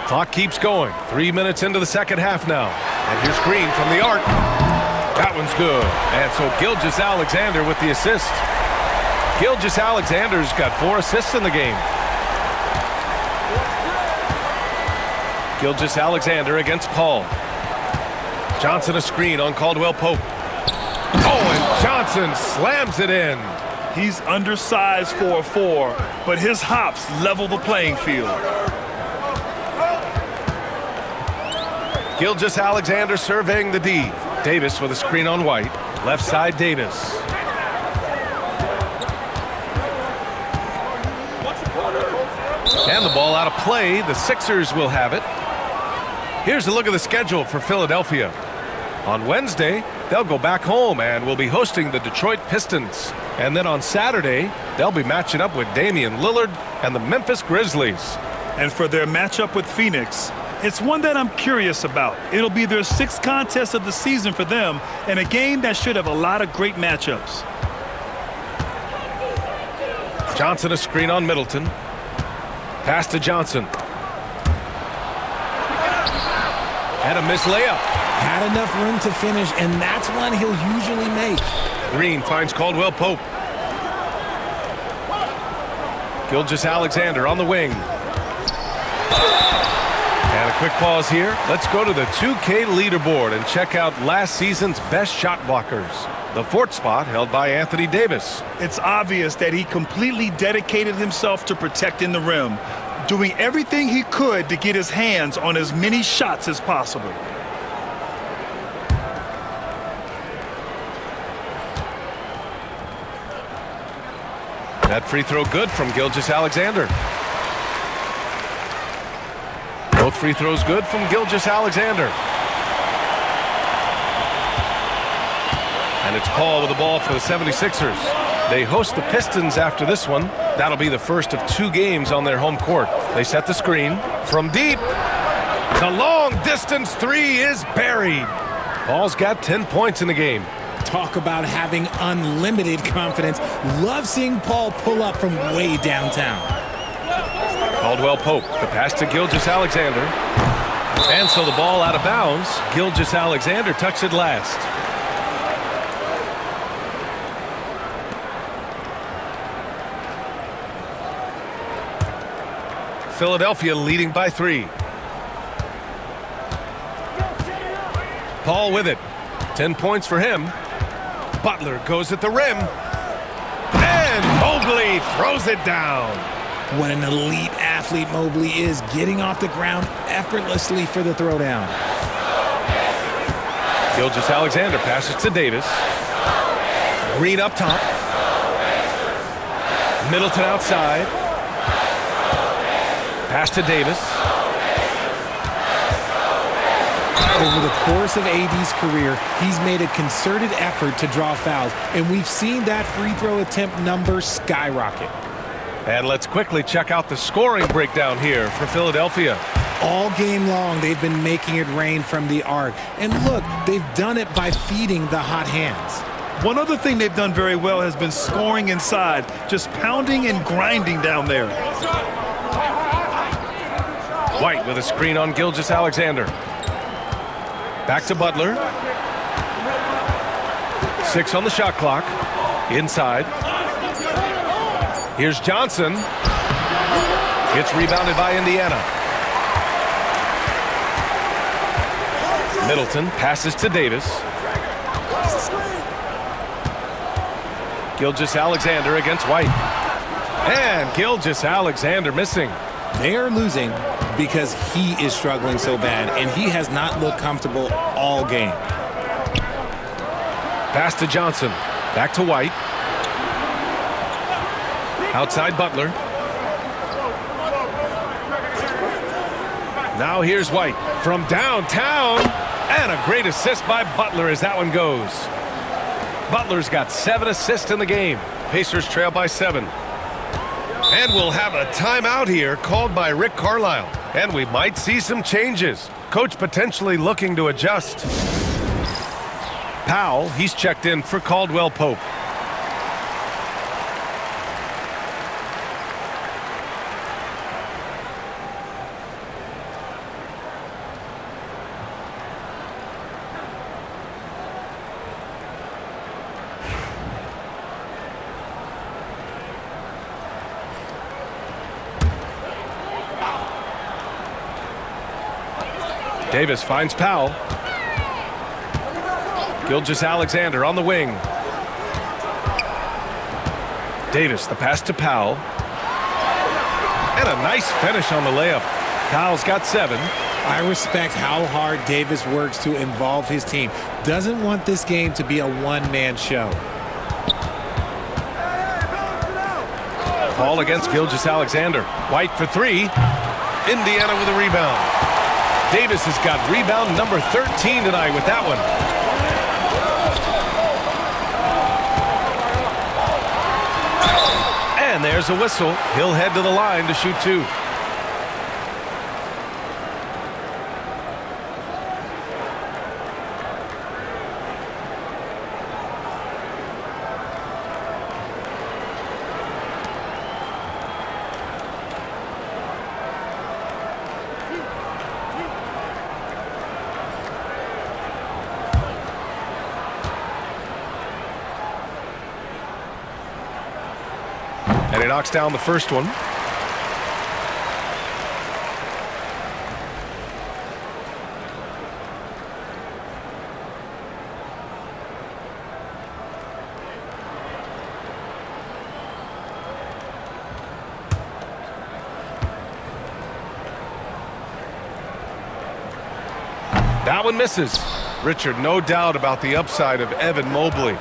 Speaker 1: Clock keeps going. 3 minutes into the second half now. And here's Green from the arc. That one's good. And so Gilgeous-Alexander with the assist. Gilgeous-Alexander's got 4 assists in the game. Gilgeous-Alexander against Paul. Johnson a screen on Caldwell Pope. Oh, and Johnson slams it in.
Speaker 2: He's undersized for a 4, but his hops level the playing field.
Speaker 1: Gilgeous-Alexander surveying the D. Davis with a screen on White. Left side Davis. And the ball out of play. The Sixers will have it. Here's a look at the schedule for Philadelphia. On Wednesday, they'll go back home and will be hosting the Detroit Pistons. And then on Saturday, they'll be matching up with Damian Lillard and the Memphis Grizzlies.
Speaker 2: And for their matchup with Phoenix, it's one that I'm curious about. It'll be their 6th contest of the season for them, and a game that should have a lot of great matchups.
Speaker 1: Johnson a screen on Middleton. Pass to Johnson. And a missed layup.
Speaker 3: Had enough room to finish, and that's one he'll usually make.
Speaker 1: Green finds Caldwell Pope. Gilgeous-Alexander on the wing. And a quick pause here. Let's go to the 2K leaderboard and check out last season's best shot blockers. The 4th spot held by Anthony Davis.
Speaker 2: It's obvious that he completely dedicated himself to protecting the rim, doing everything he could to get his hands on as many shots as possible.
Speaker 1: That free throw good from Gilgeous-Alexander. Both free throws good from Gilgeous-Alexander. And it's Paul with the ball for the 76ers. They host the Pistons after this one. That'll be the first of 2 games on their home court. They set the screen from deep. The long distance 3 is buried. Paul's got 10 points in the game.
Speaker 3: Talk about having unlimited confidence. Love seeing Paul pull up from way downtown.
Speaker 1: Caldwell Pope, the pass to Gilgeous-Alexander. And so the ball out of bounds. Gilgeous-Alexander touched it last. Philadelphia leading by 3. Paul with it. 10 points for him. Butler goes at the rim. And Mobley throws it down.
Speaker 3: What an elite athlete Mobley is, getting off the ground effortlessly for the throwdown.
Speaker 1: Gilgeous-Alexander passes to Davis. Green up top. Middleton outside. Pass to Davis.
Speaker 3: Over the course of AD's career, he's made a concerted effort to draw fouls, and we've seen that free throw attempt number skyrocket.
Speaker 1: And let's quickly check out the scoring breakdown here for Philadelphia.
Speaker 3: All game long, they've been making it rain from the arc. And look, they've done it by feeding the hot hands.
Speaker 2: One other thing they've done very well has been scoring inside, just pounding and grinding down there.
Speaker 1: White with a screen on Gilgeous-Alexander. Back to Butler. 6 on the shot clock. Inside. Here's Johnson. It's rebounded by Indiana. Middleton passes to Davis. Gilgeous-Alexander against White. And Gilgeous-Alexander missing.
Speaker 3: They are losing because he is struggling so bad, and he has not looked comfortable all game.
Speaker 1: Pass to Johnson. Back to White. Outside Butler. Now here's White from downtown. And a great assist by Butler as that one goes. Butler's got 7 assists in the game. Pacers trail by 7. And we'll have a timeout here called by Rick Carlisle. And we might see some changes. Coach potentially looking to adjust. Powell, he's checked in for Caldwell Pope. Davis finds Powell. Gilgeous-Alexander on the wing. Davis, the pass to Powell. And a nice finish on the layup. Powell's got 7.
Speaker 3: I respect how hard Davis works to involve his team. Doesn't want this game to be a one-man show.
Speaker 1: Paul against Gilgeous-Alexander. White for three. Indiana with a rebound. Davis has got rebound number 13 tonight with that one. And there's a whistle. He'll head to the line to shoot two. And he knocks down the first one. That one misses. Richard, no doubt about the upside of Evan Mobley.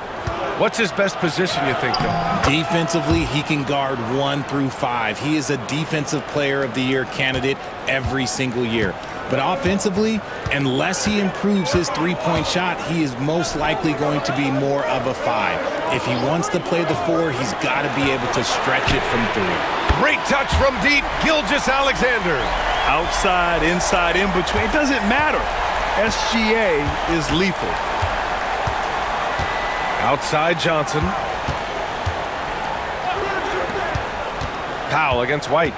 Speaker 1: What's his best position, you think, though?
Speaker 3: Defensively, he can guard 1 through 5. He is a Defensive Player of the Year candidate every single year. But offensively, unless he improves his three-point shot, he is most likely going to be more of a 5. If he wants to play the 4, he's got to be able to stretch it from 3.
Speaker 1: Great touch from deep, Gilgeous-Alexander.
Speaker 2: Outside, inside, in between, it doesn't matter. SGA is lethal.
Speaker 1: Outside Johnson. Powell against White.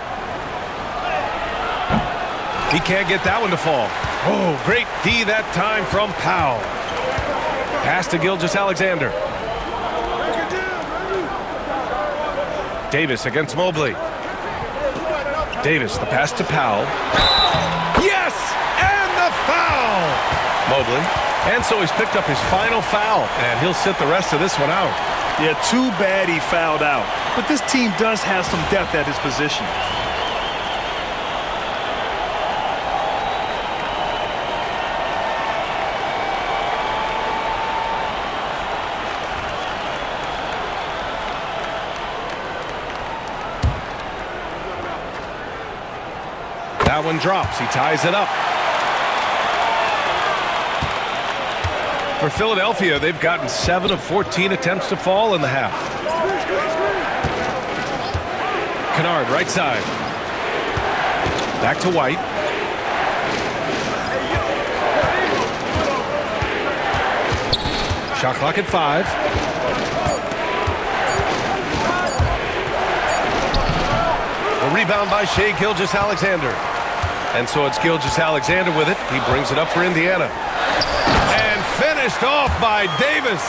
Speaker 1: He can't get that one to fall. Oh, great D that time from Powell. Pass to Gilgeous-Alexander. Davis against Mobley. Davis, the pass to Powell. Yes! And the foul! Mobley. And so he's picked up his final foul, and he'll sit the rest of this one out.
Speaker 2: Yeah, too bad he fouled out. But this team does have some depth at his position.
Speaker 1: That one drops. He ties it up. For Philadelphia, they've gotten 7 of 14 attempts to fall in the half. Kennard, right side. Back to White. Shot clock at 5. A rebound by Shai Gilgeous-Alexander. And so it's Gilgeous-Alexander with it. He brings it up for Indiana. And finished off by Davis.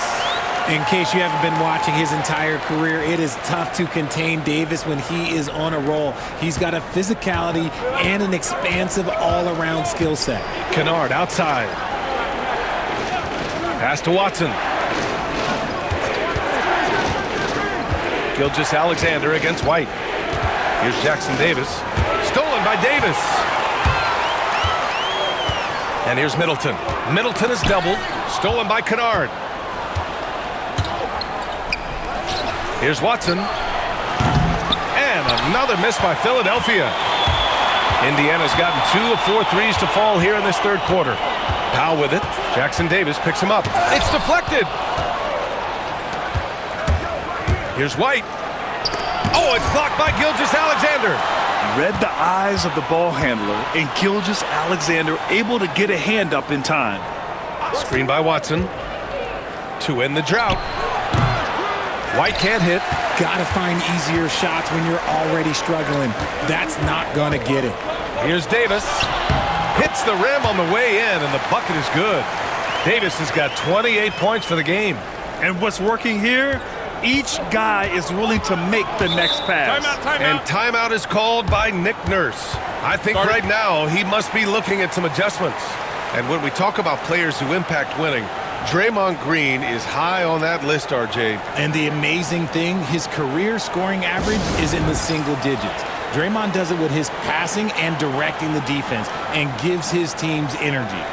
Speaker 3: In case you haven't been watching his entire career, it is tough to contain Davis when he is on a roll. He's got a physicality and an expansive all-around skill set.
Speaker 1: Kennard outside. Pass to Watson. Gilgeous-Alexander against White. Here's Jackson Davis. Stolen by Davis. And here's Middleton. Middleton is doubled. Stolen by Kennard. Here's Watson. And another miss by Philadelphia. Indiana's gotten 2 of 4 threes to fall here in this third quarter. Powell with it. Jackson Davis picks him up. It's deflected. Here's White. Oh, it's blocked by Gilgeous-Alexander.
Speaker 2: Read the eyes of the ball handler, and Gilgeous-Alexander able to get a hand up in time.
Speaker 1: Screen by Watson. To end the drought. White can't hit.
Speaker 3: Gotta find easier shots when you're already struggling. That's not gonna get it.
Speaker 1: Here's Davis. Hits the rim on the way in, and the bucket is good. Davis has got 28 points for the game.
Speaker 2: And what's working here? Each guy is willing to make the next pass.
Speaker 1: Timeout. And timeout is called by Nick Nurse. I think right now he must be looking at some adjustments. And when we talk about players who impact winning, Draymond Green is high on that list, RJ.
Speaker 3: And the amazing thing, his career scoring average is in the single digits. Draymond does it with his passing and directing the defense and gives his teams energy.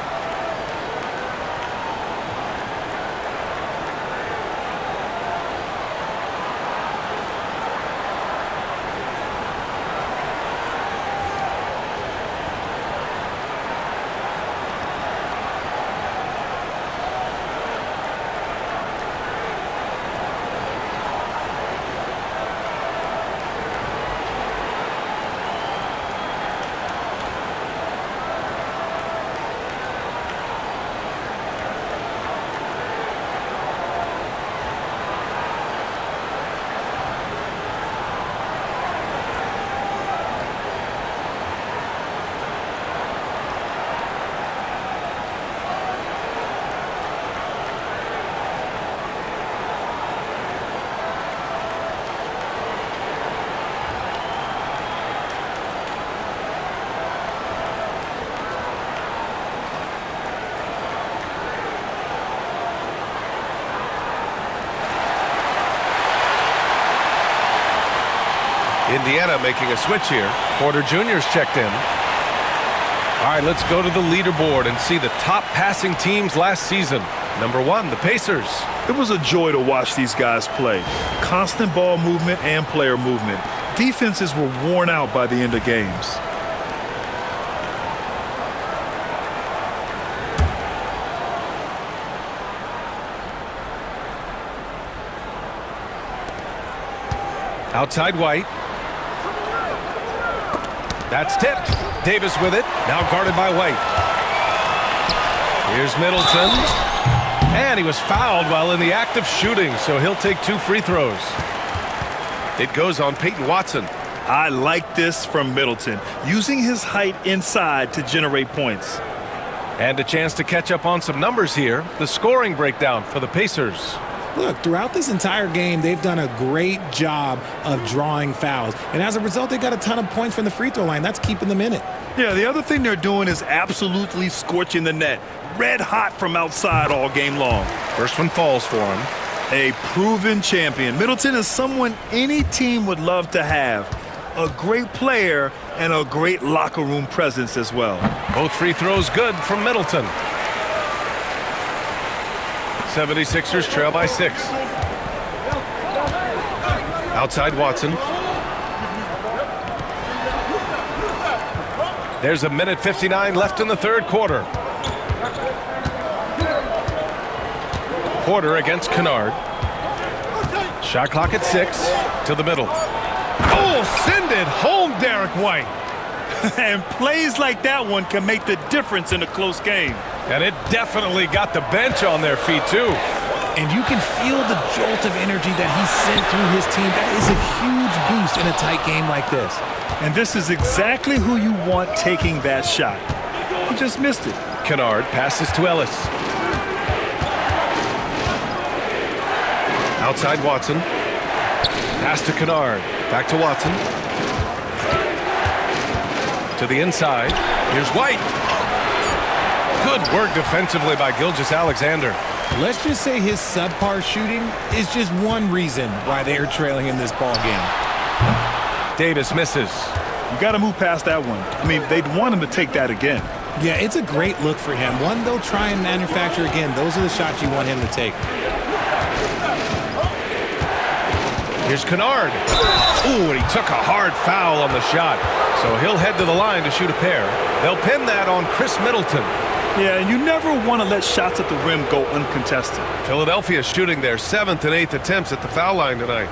Speaker 1: Indiana making a switch here. Porter Jr.'s checked in. All right, let's go to the leaderboard and see the top passing teams last season. Number 1, the Pacers.
Speaker 2: It was a joy to watch these guys play. Constant ball movement and player movement. Defenses were worn out by the end of games.
Speaker 1: Outside White. That's tipped. Davis with it. Now guarded by White. Here's Middleton. And he was fouled while in the act of shooting, so he'll take 2 free throws. It goes on Peyton Watson.
Speaker 2: I like this from Middleton, using his height inside to generate points.
Speaker 1: And a chance to catch up on some numbers here. The scoring breakdown for the Pacers.
Speaker 3: Look, throughout this entire game, they've done a great job of drawing fouls. And as a result, they got a ton of points from the free throw line. That's keeping them in it.
Speaker 2: Yeah, the other thing they're doing is absolutely scorching the net. Red hot from outside all game long.
Speaker 1: First one falls for him.
Speaker 2: A proven champion. Middleton is someone any team would love to have. A great player and a great locker room presence as well.
Speaker 1: Both free throws good from Middleton. 76ers trail by 6. Outside Watson. There's 1:59 left in the third quarter. Porter against Kennard. Shot clock at 6. To the middle. Oh, send it home, Derek White.
Speaker 2: And plays like that one can make the difference in a close game.
Speaker 1: And it definitely got the bench on their feet, too.
Speaker 3: And you can feel the jolt of energy that he sent through his team. That is a huge boost in a tight game like this.
Speaker 2: And this is exactly who you want taking that shot. He just missed it.
Speaker 1: Kennard passes to Ellis. Outside Watson. Pass to Kennard. Back to Watson. To the inside. Here's White. Good work defensively by Gilgeous-Alexander.
Speaker 3: Let's just say his subpar shooting is just one reason why they are trailing in this ball game.
Speaker 1: Davis misses.
Speaker 2: You got to move past that one. I mean, they'd want him to take that again.
Speaker 3: Yeah, it's a great look for him. One they'll try and manufacture again. Those are the shots you want him to take.
Speaker 1: Here's Kennard. Ooh, and he took a hard foul on the shot. So he'll head to the line to shoot a pair. They'll pin that on Chris Middleton.
Speaker 2: Yeah, and you never want to let shots at the rim go uncontested.
Speaker 1: Philadelphia shooting their 7th and 8th attempts at the foul line tonight.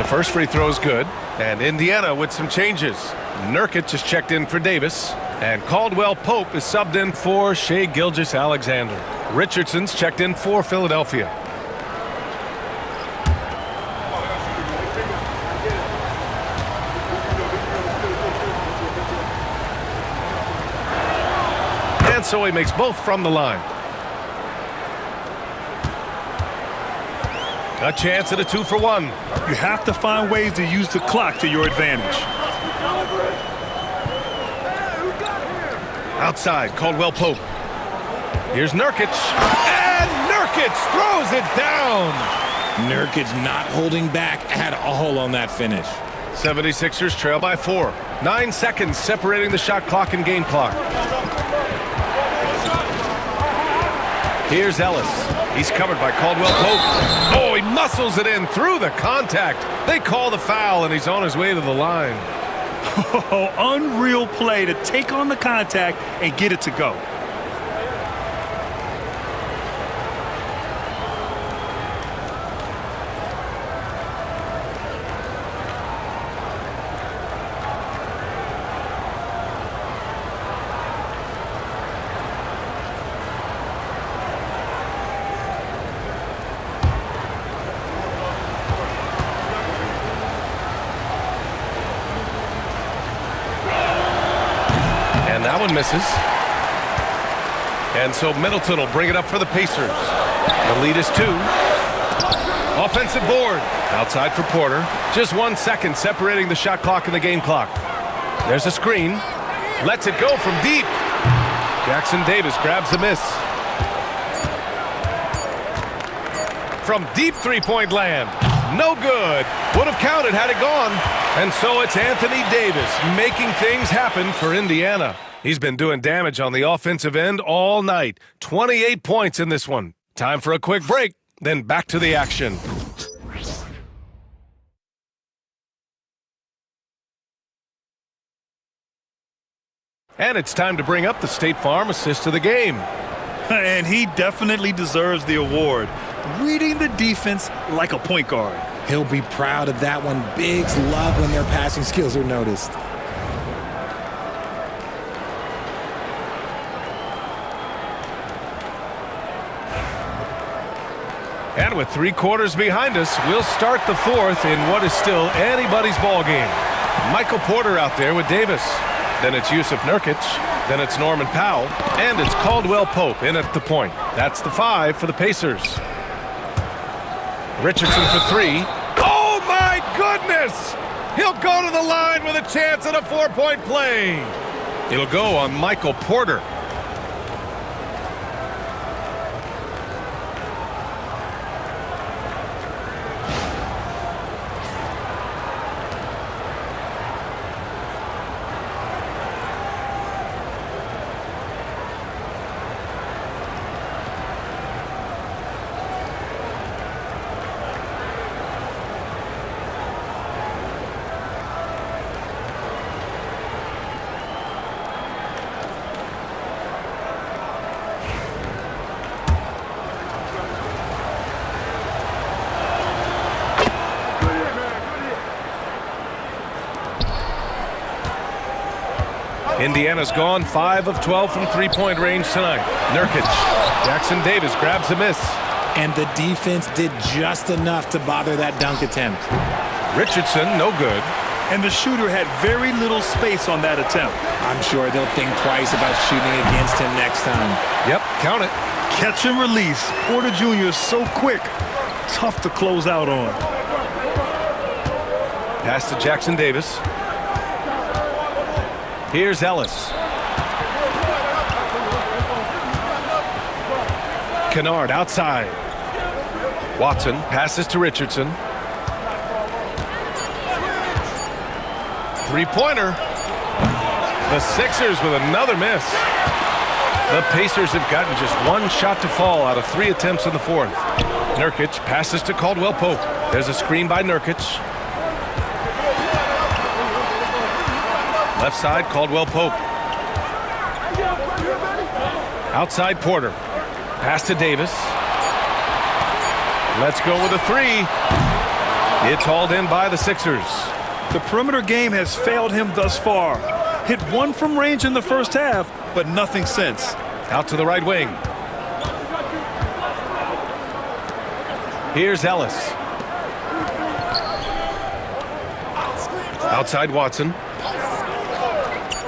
Speaker 1: First free throw is good, and Indiana with some changes. Nurkic is checked in for Davis, and Caldwell Pope is subbed in for Shai Gilgeous-Alexander. Richardson's checked in for Philadelphia. And so he makes both from the line. A chance at a 2-for-1.
Speaker 2: You have to find ways to use the clock to your advantage.
Speaker 1: Outside, Caldwell Pope. Here's Nurkic. And Nurkic throws it down.
Speaker 3: Nurkic not holding back at all on that finish.
Speaker 1: 76ers trail by 4. 9 seconds separating the shot clock and game clock. Here's Ellis. He's covered by Caldwell Pope. Oh, he muscles it in through the contact. They call the foul, and he's on his way to the line.
Speaker 2: Oh, unreal play to take on the contact and get it to go.
Speaker 1: That one misses. And so Middleton will bring it up for the Pacers. The lead is 2. Offensive board. Outside for Porter. Just 1 second separating the shot clock and the game clock. There's a screen. Lets it go from deep. Jackson Davis grabs the miss. From deep three-point land. No good. Would have counted had it gone. And so it's Anthony Davis making things happen for Indiana. He's been doing damage on the offensive end all night. 28 points in this one. Time for a quick break, then back to the action. And it's time to bring up the State Farm assist of the game.
Speaker 2: And he definitely deserves the award. Reading the defense like a point guard.
Speaker 3: He'll be proud of that one. Bigs love when their passing skills are noticed.
Speaker 1: And with 3 quarters behind us, we'll start the 4th in what is still anybody's ball game. Michael Porter out there with Davis. Then it's Yusuf Nurkic. Then it's Norman Powell. And it's Caldwell Pope in at the point. That's the 5 for the Pacers. Richardson for 3. Oh, my goodness! He'll go to the line with a chance at a 4-point play. It'll go on Michael Porter. Indiana's gone 5 of 12 from three-point range tonight. Nurkic. Jackson Davis grabs a miss.
Speaker 3: And the defense did just enough to bother that dunk attempt.
Speaker 1: Richardson, no good.
Speaker 2: And the shooter had very little space on that attempt.
Speaker 3: I'm sure they'll think twice about shooting against him next time.
Speaker 1: Yep, count it.
Speaker 2: Catch and release. Porter Jr. is so quick. Tough to close out on.
Speaker 1: Pass to Jackson Davis. Here's Ellis. Kennard outside. Watson passes to Richardson. Three-pointer. The Sixers with another miss. The Pacers have gotten just 1 shot to fall out of 3 attempts in the 4th. Nurkic passes to Caldwell Pope. There's a screen by Nurkic. Left side, Caldwell Pope. Outside, Porter. Pass to Davis. Let's go with a 3. It's hauled in by the Sixers.
Speaker 2: The perimeter game has failed him thus far. Hit 1 from range in the first half, but nothing since.
Speaker 1: Out to the right wing. Here's Ellis. Outside Watson.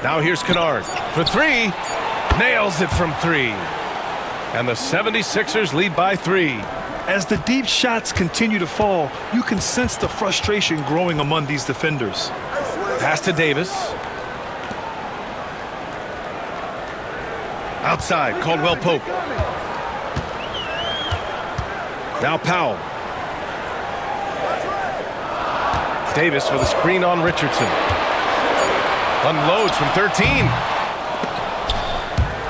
Speaker 1: Now here's Kennard for 3. Nails it from 3. And the 76ers lead by 3.
Speaker 2: As the deep shots continue to fall, you can sense the frustration growing among these defenders.
Speaker 1: Pass to Davis. Outside, Caldwell Pope. Now Powell. Davis with a screen on Richardson. Unloads from 13.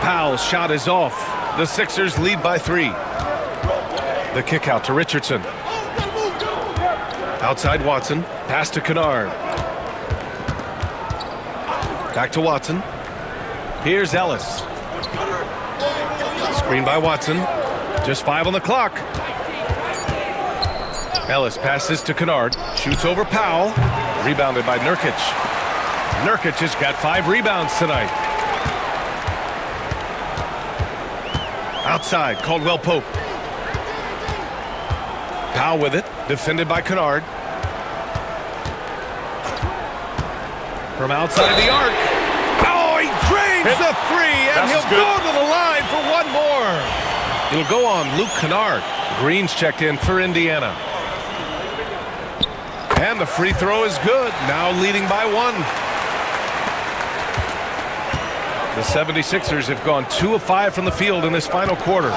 Speaker 1: Powell's shot is off. The Sixers lead by 3. The kick out to Richardson. Outside Watson. Pass to Kennard. Back to Watson. Here's Ellis. Screen by Watson. Just 5 on the clock. Ellis passes to Kennard. Shoots over Powell. Rebounded by Nurkic. Nurkic has got 5 rebounds tonight. Outside, Caldwell Pope. Powell with it, defended by Kennard. From outside the arc. Oh, he drains Finds the three, and he'll go to the line for one more. It'll go on Luke Kennard. Green's checked in for Indiana. And the free throw is good. Now leading by one. The 76ers have gone 2 of 5 from the field in this final quarter.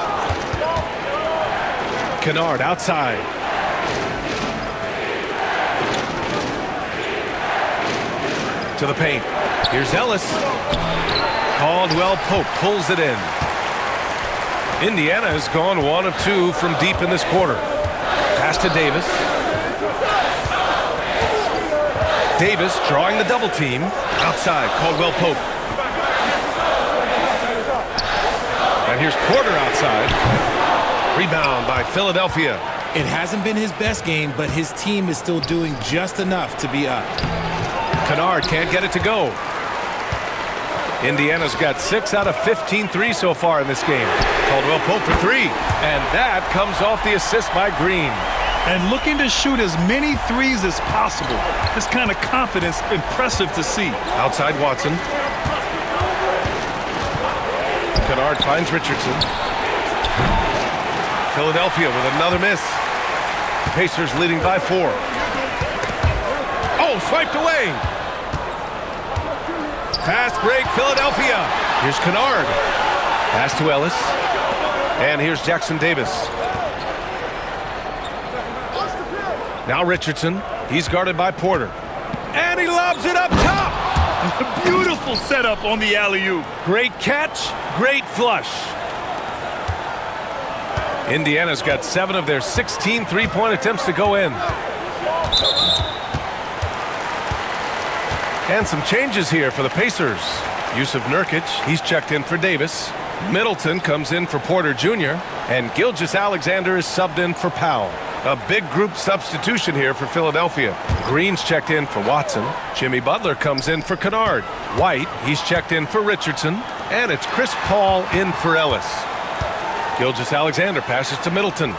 Speaker 1: Kennard outside. To the paint. Here's Ellis. Caldwell Pope pulls it in. Indiana has gone 1 of 2 from deep in this quarter. Pass to Davis. Davis drawing the double team. Outside, Caldwell Pope. And here's Porter outside. Rebound by Philadelphia.
Speaker 3: It hasn't been his best game, but his team is still doing just enough to be up.
Speaker 1: Kennard can't get it to go. Indiana's got 6 out of 15 threes so far in this game. Caldwell Pope for 3. And that comes off the assist by Green.
Speaker 2: And looking to shoot as many threes as possible. This kind of confidence, impressive to see.
Speaker 1: Outside Watson. Kennard finds Richardson. Philadelphia with another miss. Pacers leading by 4. Oh, swiped away. Fast break, Philadelphia. Here's Kennard. Pass to Ellis. And here's Jackson Davis. Now Richardson. He's guarded by Porter. And he lobs it up top.
Speaker 2: Beautiful setup on the alley-oop.
Speaker 1: Great catch, great flush. Indiana's got 7 of their 16 three-point attempts to go in. And some changes here for the Pacers. Yusuf Nurkic, he's checked in for Davis. Middleton comes in for Porter Jr. And Gilgeous-Alexander is subbed in for Powell. A big group substitution here for Philadelphia. Green's checked in for Watson. Jimmy Butler comes in for Kennard. White, he's checked in for Richardson. And it's Chris Paul in for Ellis. Gilgeous-Alexander passes to Middleton.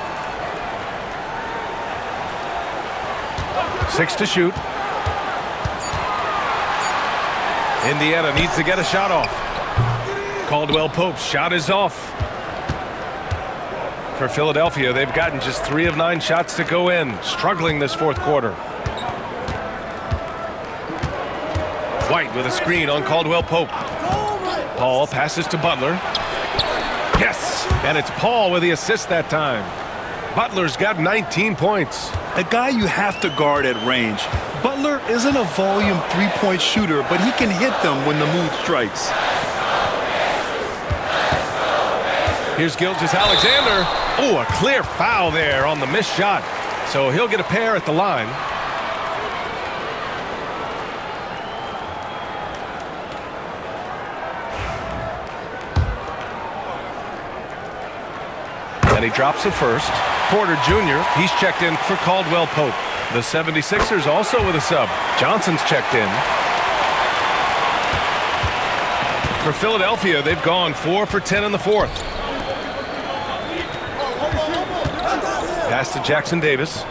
Speaker 1: 6 to shoot. Indiana needs to get a shot off. Caldwell Pope's shot is off. For Philadelphia, they've gotten just 3 of 9 shots to go in, struggling this fourth quarter. White with a screen on Caldwell Pope. Paul passes to Butler. Yes, and it's Paul with the assist that time. Butler's got 19 points.
Speaker 2: A guy you have to guard at range. Butler isn't a volume three-point shooter, but he can hit them when the mood strikes.
Speaker 1: Here's Gilgeous-Alexander. Oh, a clear foul there on the missed shot. So he'll get a pair at the line. And he drops it first. Porter Jr., he's checked in for Caldwell Pope. The 76ers also with a sub. Johnson's checked in. For Philadelphia, they've gone 4 for 10 in the fourth. Pass to Jackson Davis.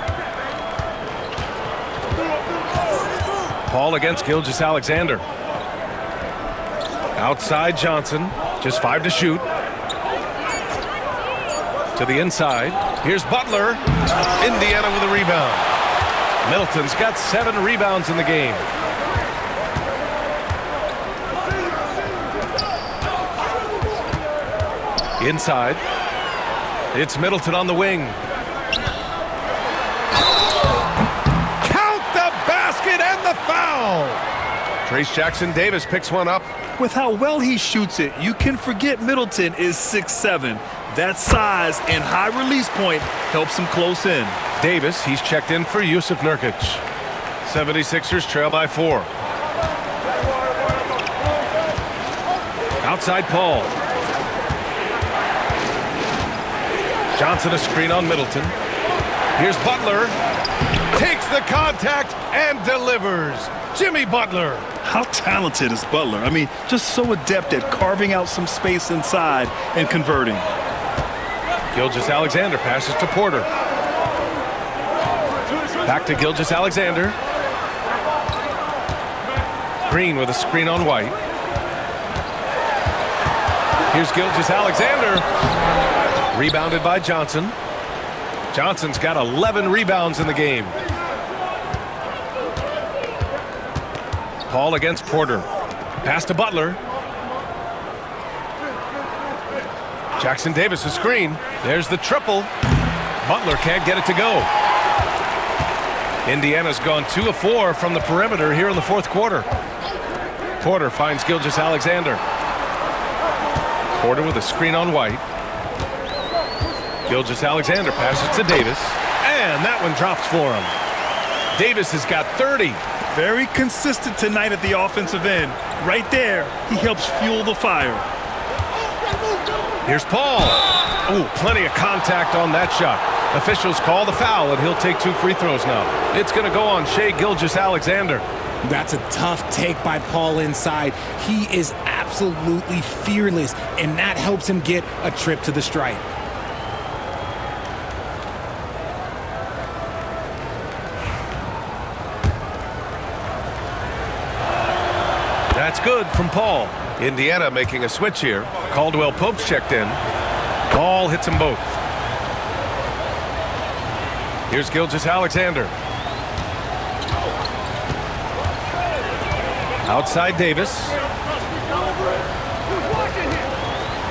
Speaker 1: Paul against Gilgeous-Alexander. Outside Johnson. Just 5 to shoot. To the inside. Here's Butler. Indiana with a rebound. Middleton's got 7 rebounds in the game. Inside. It's Middleton on the wing. Count the basket and the foul. Trace Jackson Davis picks one up.
Speaker 2: With how well he shoots it, you can forget Middleton is 6'7". That size and high release point helps him close in.
Speaker 1: Davis, he's checked in for Yusuf Nurkic. 76ers trail by 4. Outside Paul. Johnson a screen on Middleton. Here's Butler. Takes the contact and delivers. Jimmy Butler.
Speaker 2: How talented is Butler? I mean, just so adept at carving out some space inside and converting.
Speaker 1: Gilgeous-Alexander passes to Porter. Back to Gilgeous-Alexander. Green with a screen on White. Here's Gilgeous-Alexander. Rebounded by Johnson. Johnson's got 11 rebounds in the game. Paul against Porter. Pass to Butler. Jackson Davis a screen. There's the triple. Butler can't get it to go. Indiana's gone 2 of 4 from the perimeter here in the fourth quarter. Porter finds Gilgeous-Alexander. Porter with a screen on White. Gilgeous-Alexander passes to Davis. And that one drops for him. Davis has got 30.
Speaker 2: Very consistent tonight at the offensive end. Right there, he helps fuel the fire.
Speaker 1: Here's Paul. Oh, plenty of contact on that shot. Officials call the foul, and he'll take 2 free throws now. It's going to go on Shai Gilgeous-Alexander.
Speaker 3: That's a tough take by Paul inside. He is absolutely fearless, and that helps him get a trip to the stripe.
Speaker 1: That's good from Paul. Indiana making a switch here. Caldwell Pope's checked in. Ball hits them both. Here's Gilgeous-Alexander. Outside Davis.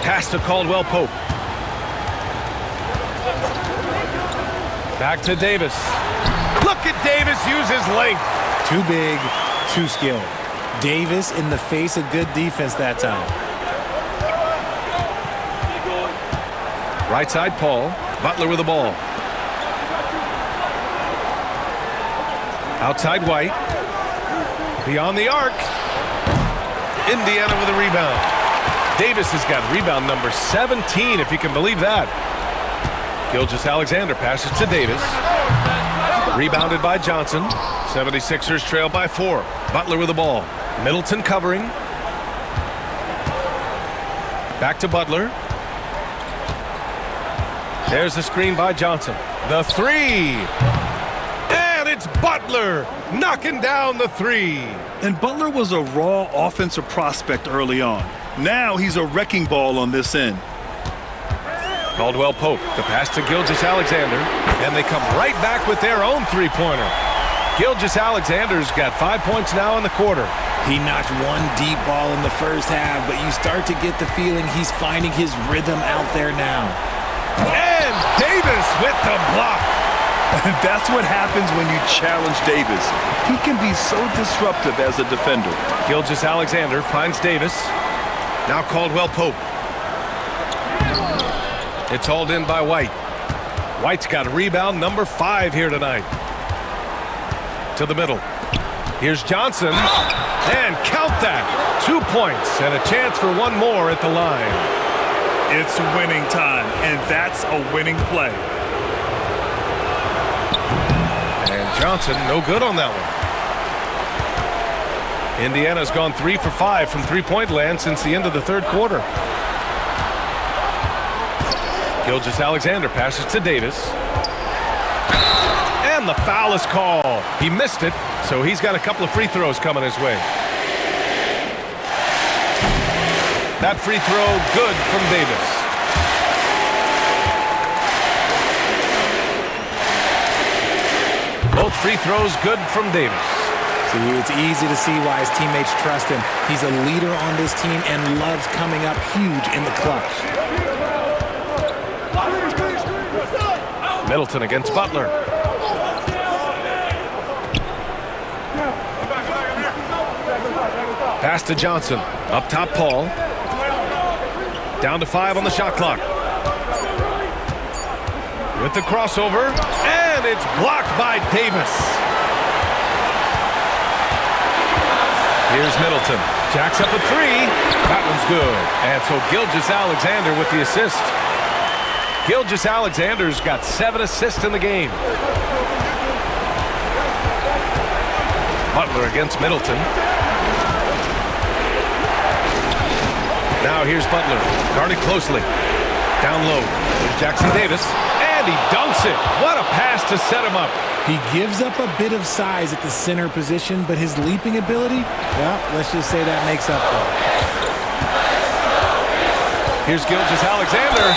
Speaker 1: Pass to Caldwell Pope. Back to Davis. Look at Davis use his length.
Speaker 3: Too big, too skilled. Davis in the face of good defense that time.
Speaker 1: Right side Paul. Butler with the ball. Outside White. Beyond the arc. Indiana with a rebound. Davis has got rebound number 17, if you can believe that. Gilgeous-Alexander passes to Davis. Rebounded by Johnson. 76ers trail by 4. Butler with the ball. Middleton covering. Back to Butler. There's the screen by Johnson. The 3. And it's Butler knocking down the 3.
Speaker 2: And Butler was a raw offensive prospect early on. Now he's a wrecking ball on this end.
Speaker 1: Caldwell Pope, the pass to Gilgeous-Alexander, and they come right back with their own three-pointer. Gilgeous-Alexander's got 5 points now in the quarter.
Speaker 3: He notched one deep ball in the first half, but you start to get the feeling he's finding his rhythm out there now.
Speaker 1: And Davis with the block.
Speaker 2: That's what happens when you challenge Davis. He can be so disruptive as a defender.
Speaker 1: Gilgeous-Alexander finds Davis. Now Caldwell Pope. It's hauled in by White. White's got rebound number 5 here tonight. To the middle. Here's Johnson. And count that. 2 points and a chance for one more at the line.
Speaker 2: It's winning time, and that's a winning play.
Speaker 1: And Johnson, no good on that one. Indiana's gone 3 for 5 from three-point land since the end of the third quarter. Gilgeous-Alexander passes to Davis. And the foul is called. He missed it, so he's got a couple of free throws coming his way. That free throw good from Davis. Both free throws good from Davis.
Speaker 3: See, it's easy to see why his teammates trust him. He's a leader on this team and loves coming up huge in the clutch.
Speaker 1: Middleton against Butler. Pass to Johnson. Up top, Paul. Down to 5 on the shot clock. With the crossover. And it's blocked by Davis. Here's Middleton. Jacks up a 3. That one's good. And so Gilgeous-Alexander with the assist. Gilgeous-Alexander's got 7 assists in the game. Butler against Middleton. Now here's Butler, guarded closely. Down low, there's Jackson Davis, and he dunks it. What a pass to set him up.
Speaker 3: He gives up a bit of size at the center position, but his leaping ability, well, let's just say that makes up for it.
Speaker 1: Here's Gilgeous-Alexander.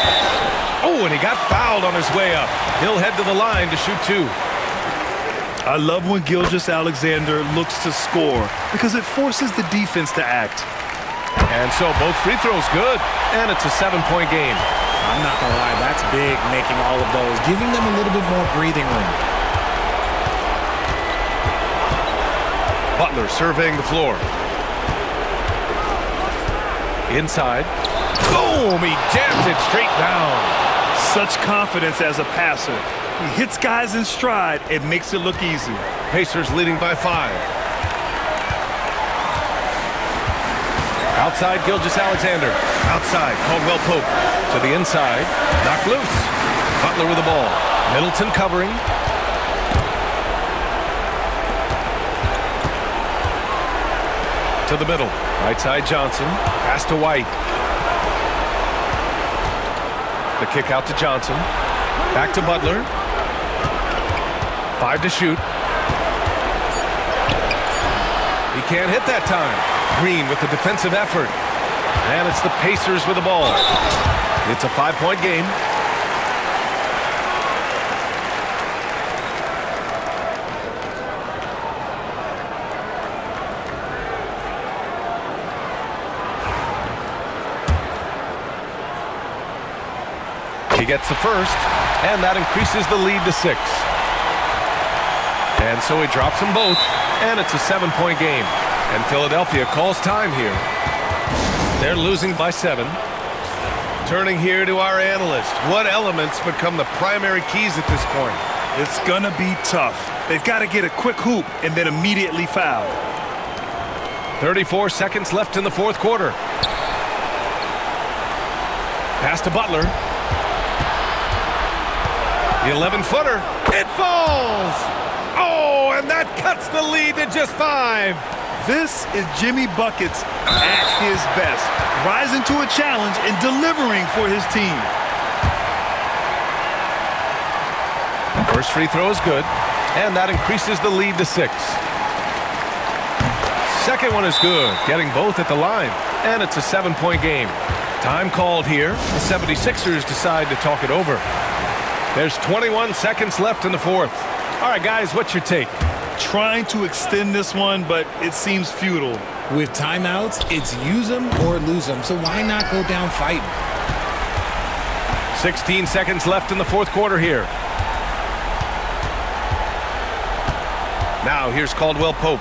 Speaker 1: Oh, and he got fouled on his way up. He'll head to the line to shoot 2.
Speaker 2: I love when Gilgeous-Alexander looks to score because it forces the defense to act.
Speaker 1: And so both free throws good, and it's a 7-point game.
Speaker 3: I'm not going to lie, that's big, making all of those, giving them a little bit more breathing room.
Speaker 1: Butler surveying the floor. Inside. Boom! He jams it straight down.
Speaker 2: Such confidence as a passer. He hits guys in stride. It makes it look easy.
Speaker 1: Pacers leading by 5. Outside, Gilgeous-Alexander. Outside, Caldwell Pope. To the inside. Knocked loose. Butler with the ball. Middleton covering. To the middle. Right side, Johnson. Pass to White. The kick out to Johnson. Back to Butler. 5 to shoot. He can't hit that time. Green with the defensive effort. And it's the Pacers with the ball. It's a 5-point game. He gets the first, and that increases the lead to 6. And so he drops them both, and it's a 7-point game. And Philadelphia calls time here. They're losing by 7. Turning here to our analyst. What elements become the primary keys at this point?
Speaker 2: It's going to be tough. They've got to get a quick hoop and then immediately foul.
Speaker 1: 34 seconds left in the fourth quarter. Pass to Butler. The 11-footer. It falls! Oh, and that cuts the lead to just 5.
Speaker 2: This is Jimmy Buckets at his best, rising to a challenge and delivering for his team.
Speaker 1: First free throw is good, and that increases the lead to 6. Second one is good, getting both at the line, and it's a 7-point game. Time called here. The 76ers decide to talk it over. There's 21 seconds left in the fourth. All right, guys, what's your take?
Speaker 2: Trying to extend this one, but it seems futile.
Speaker 3: With timeouts, it's use them or lose them, so why not go down fighting?
Speaker 1: 16 seconds left in the fourth quarter here. Now here's Caldwell Pope.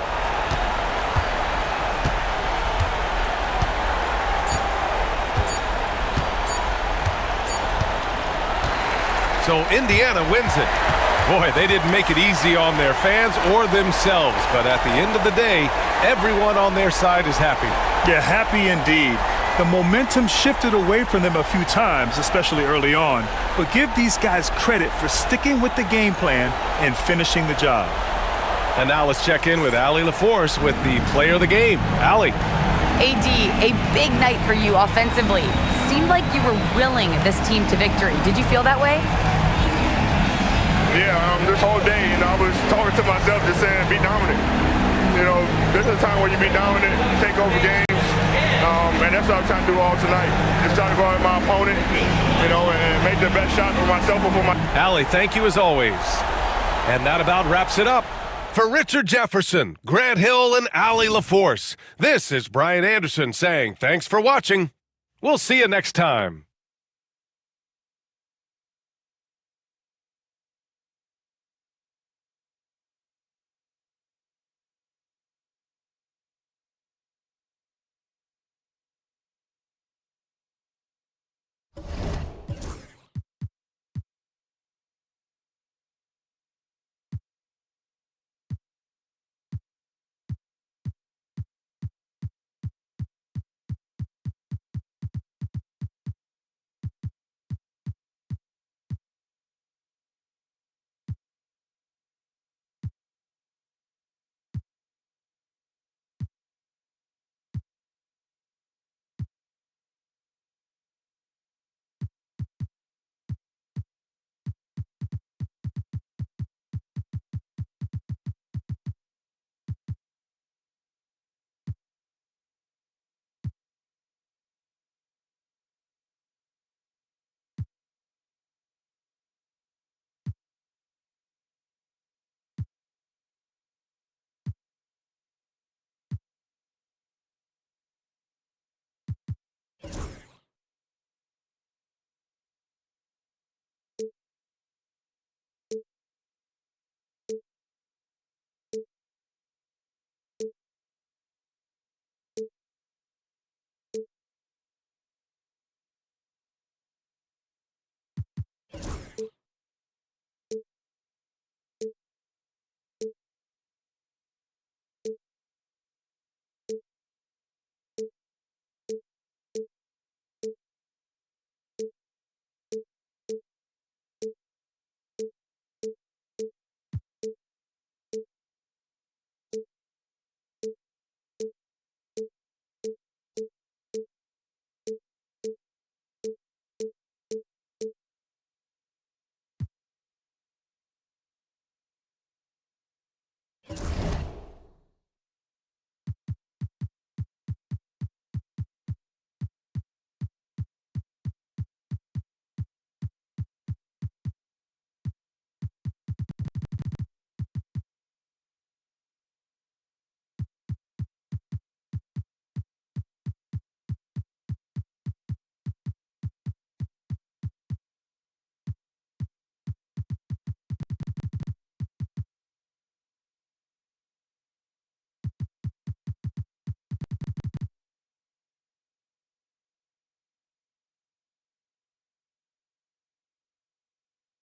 Speaker 1: So Indiana wins it. Boy, they didn't make it easy on their fans or themselves, but at the end of the day, everyone on their side is happy.
Speaker 2: Yeah, happy indeed. The momentum shifted away from them a few times, especially early on, but give these guys credit for sticking with the game plan and finishing the job.
Speaker 1: And now let's check in with Allie LaForce with the player of the game. Allie.
Speaker 4: AD, a big night for you offensively. Seemed like you were willing this team to victory. Did you feel that way?
Speaker 9: Yeah, this whole day, I was talking to myself just saying, be dominant. This is a time where you be dominant, take over games, and that's what I'm trying to do all tonight. Just trying to go at my opponent, and make the best shot for myself and for my...
Speaker 1: Allie, thank you as always. And that about wraps it up. For Richard Jefferson, Grant Hill, and Allie LaForce, this is Brian Anderson saying thanks for watching. We'll see you next time.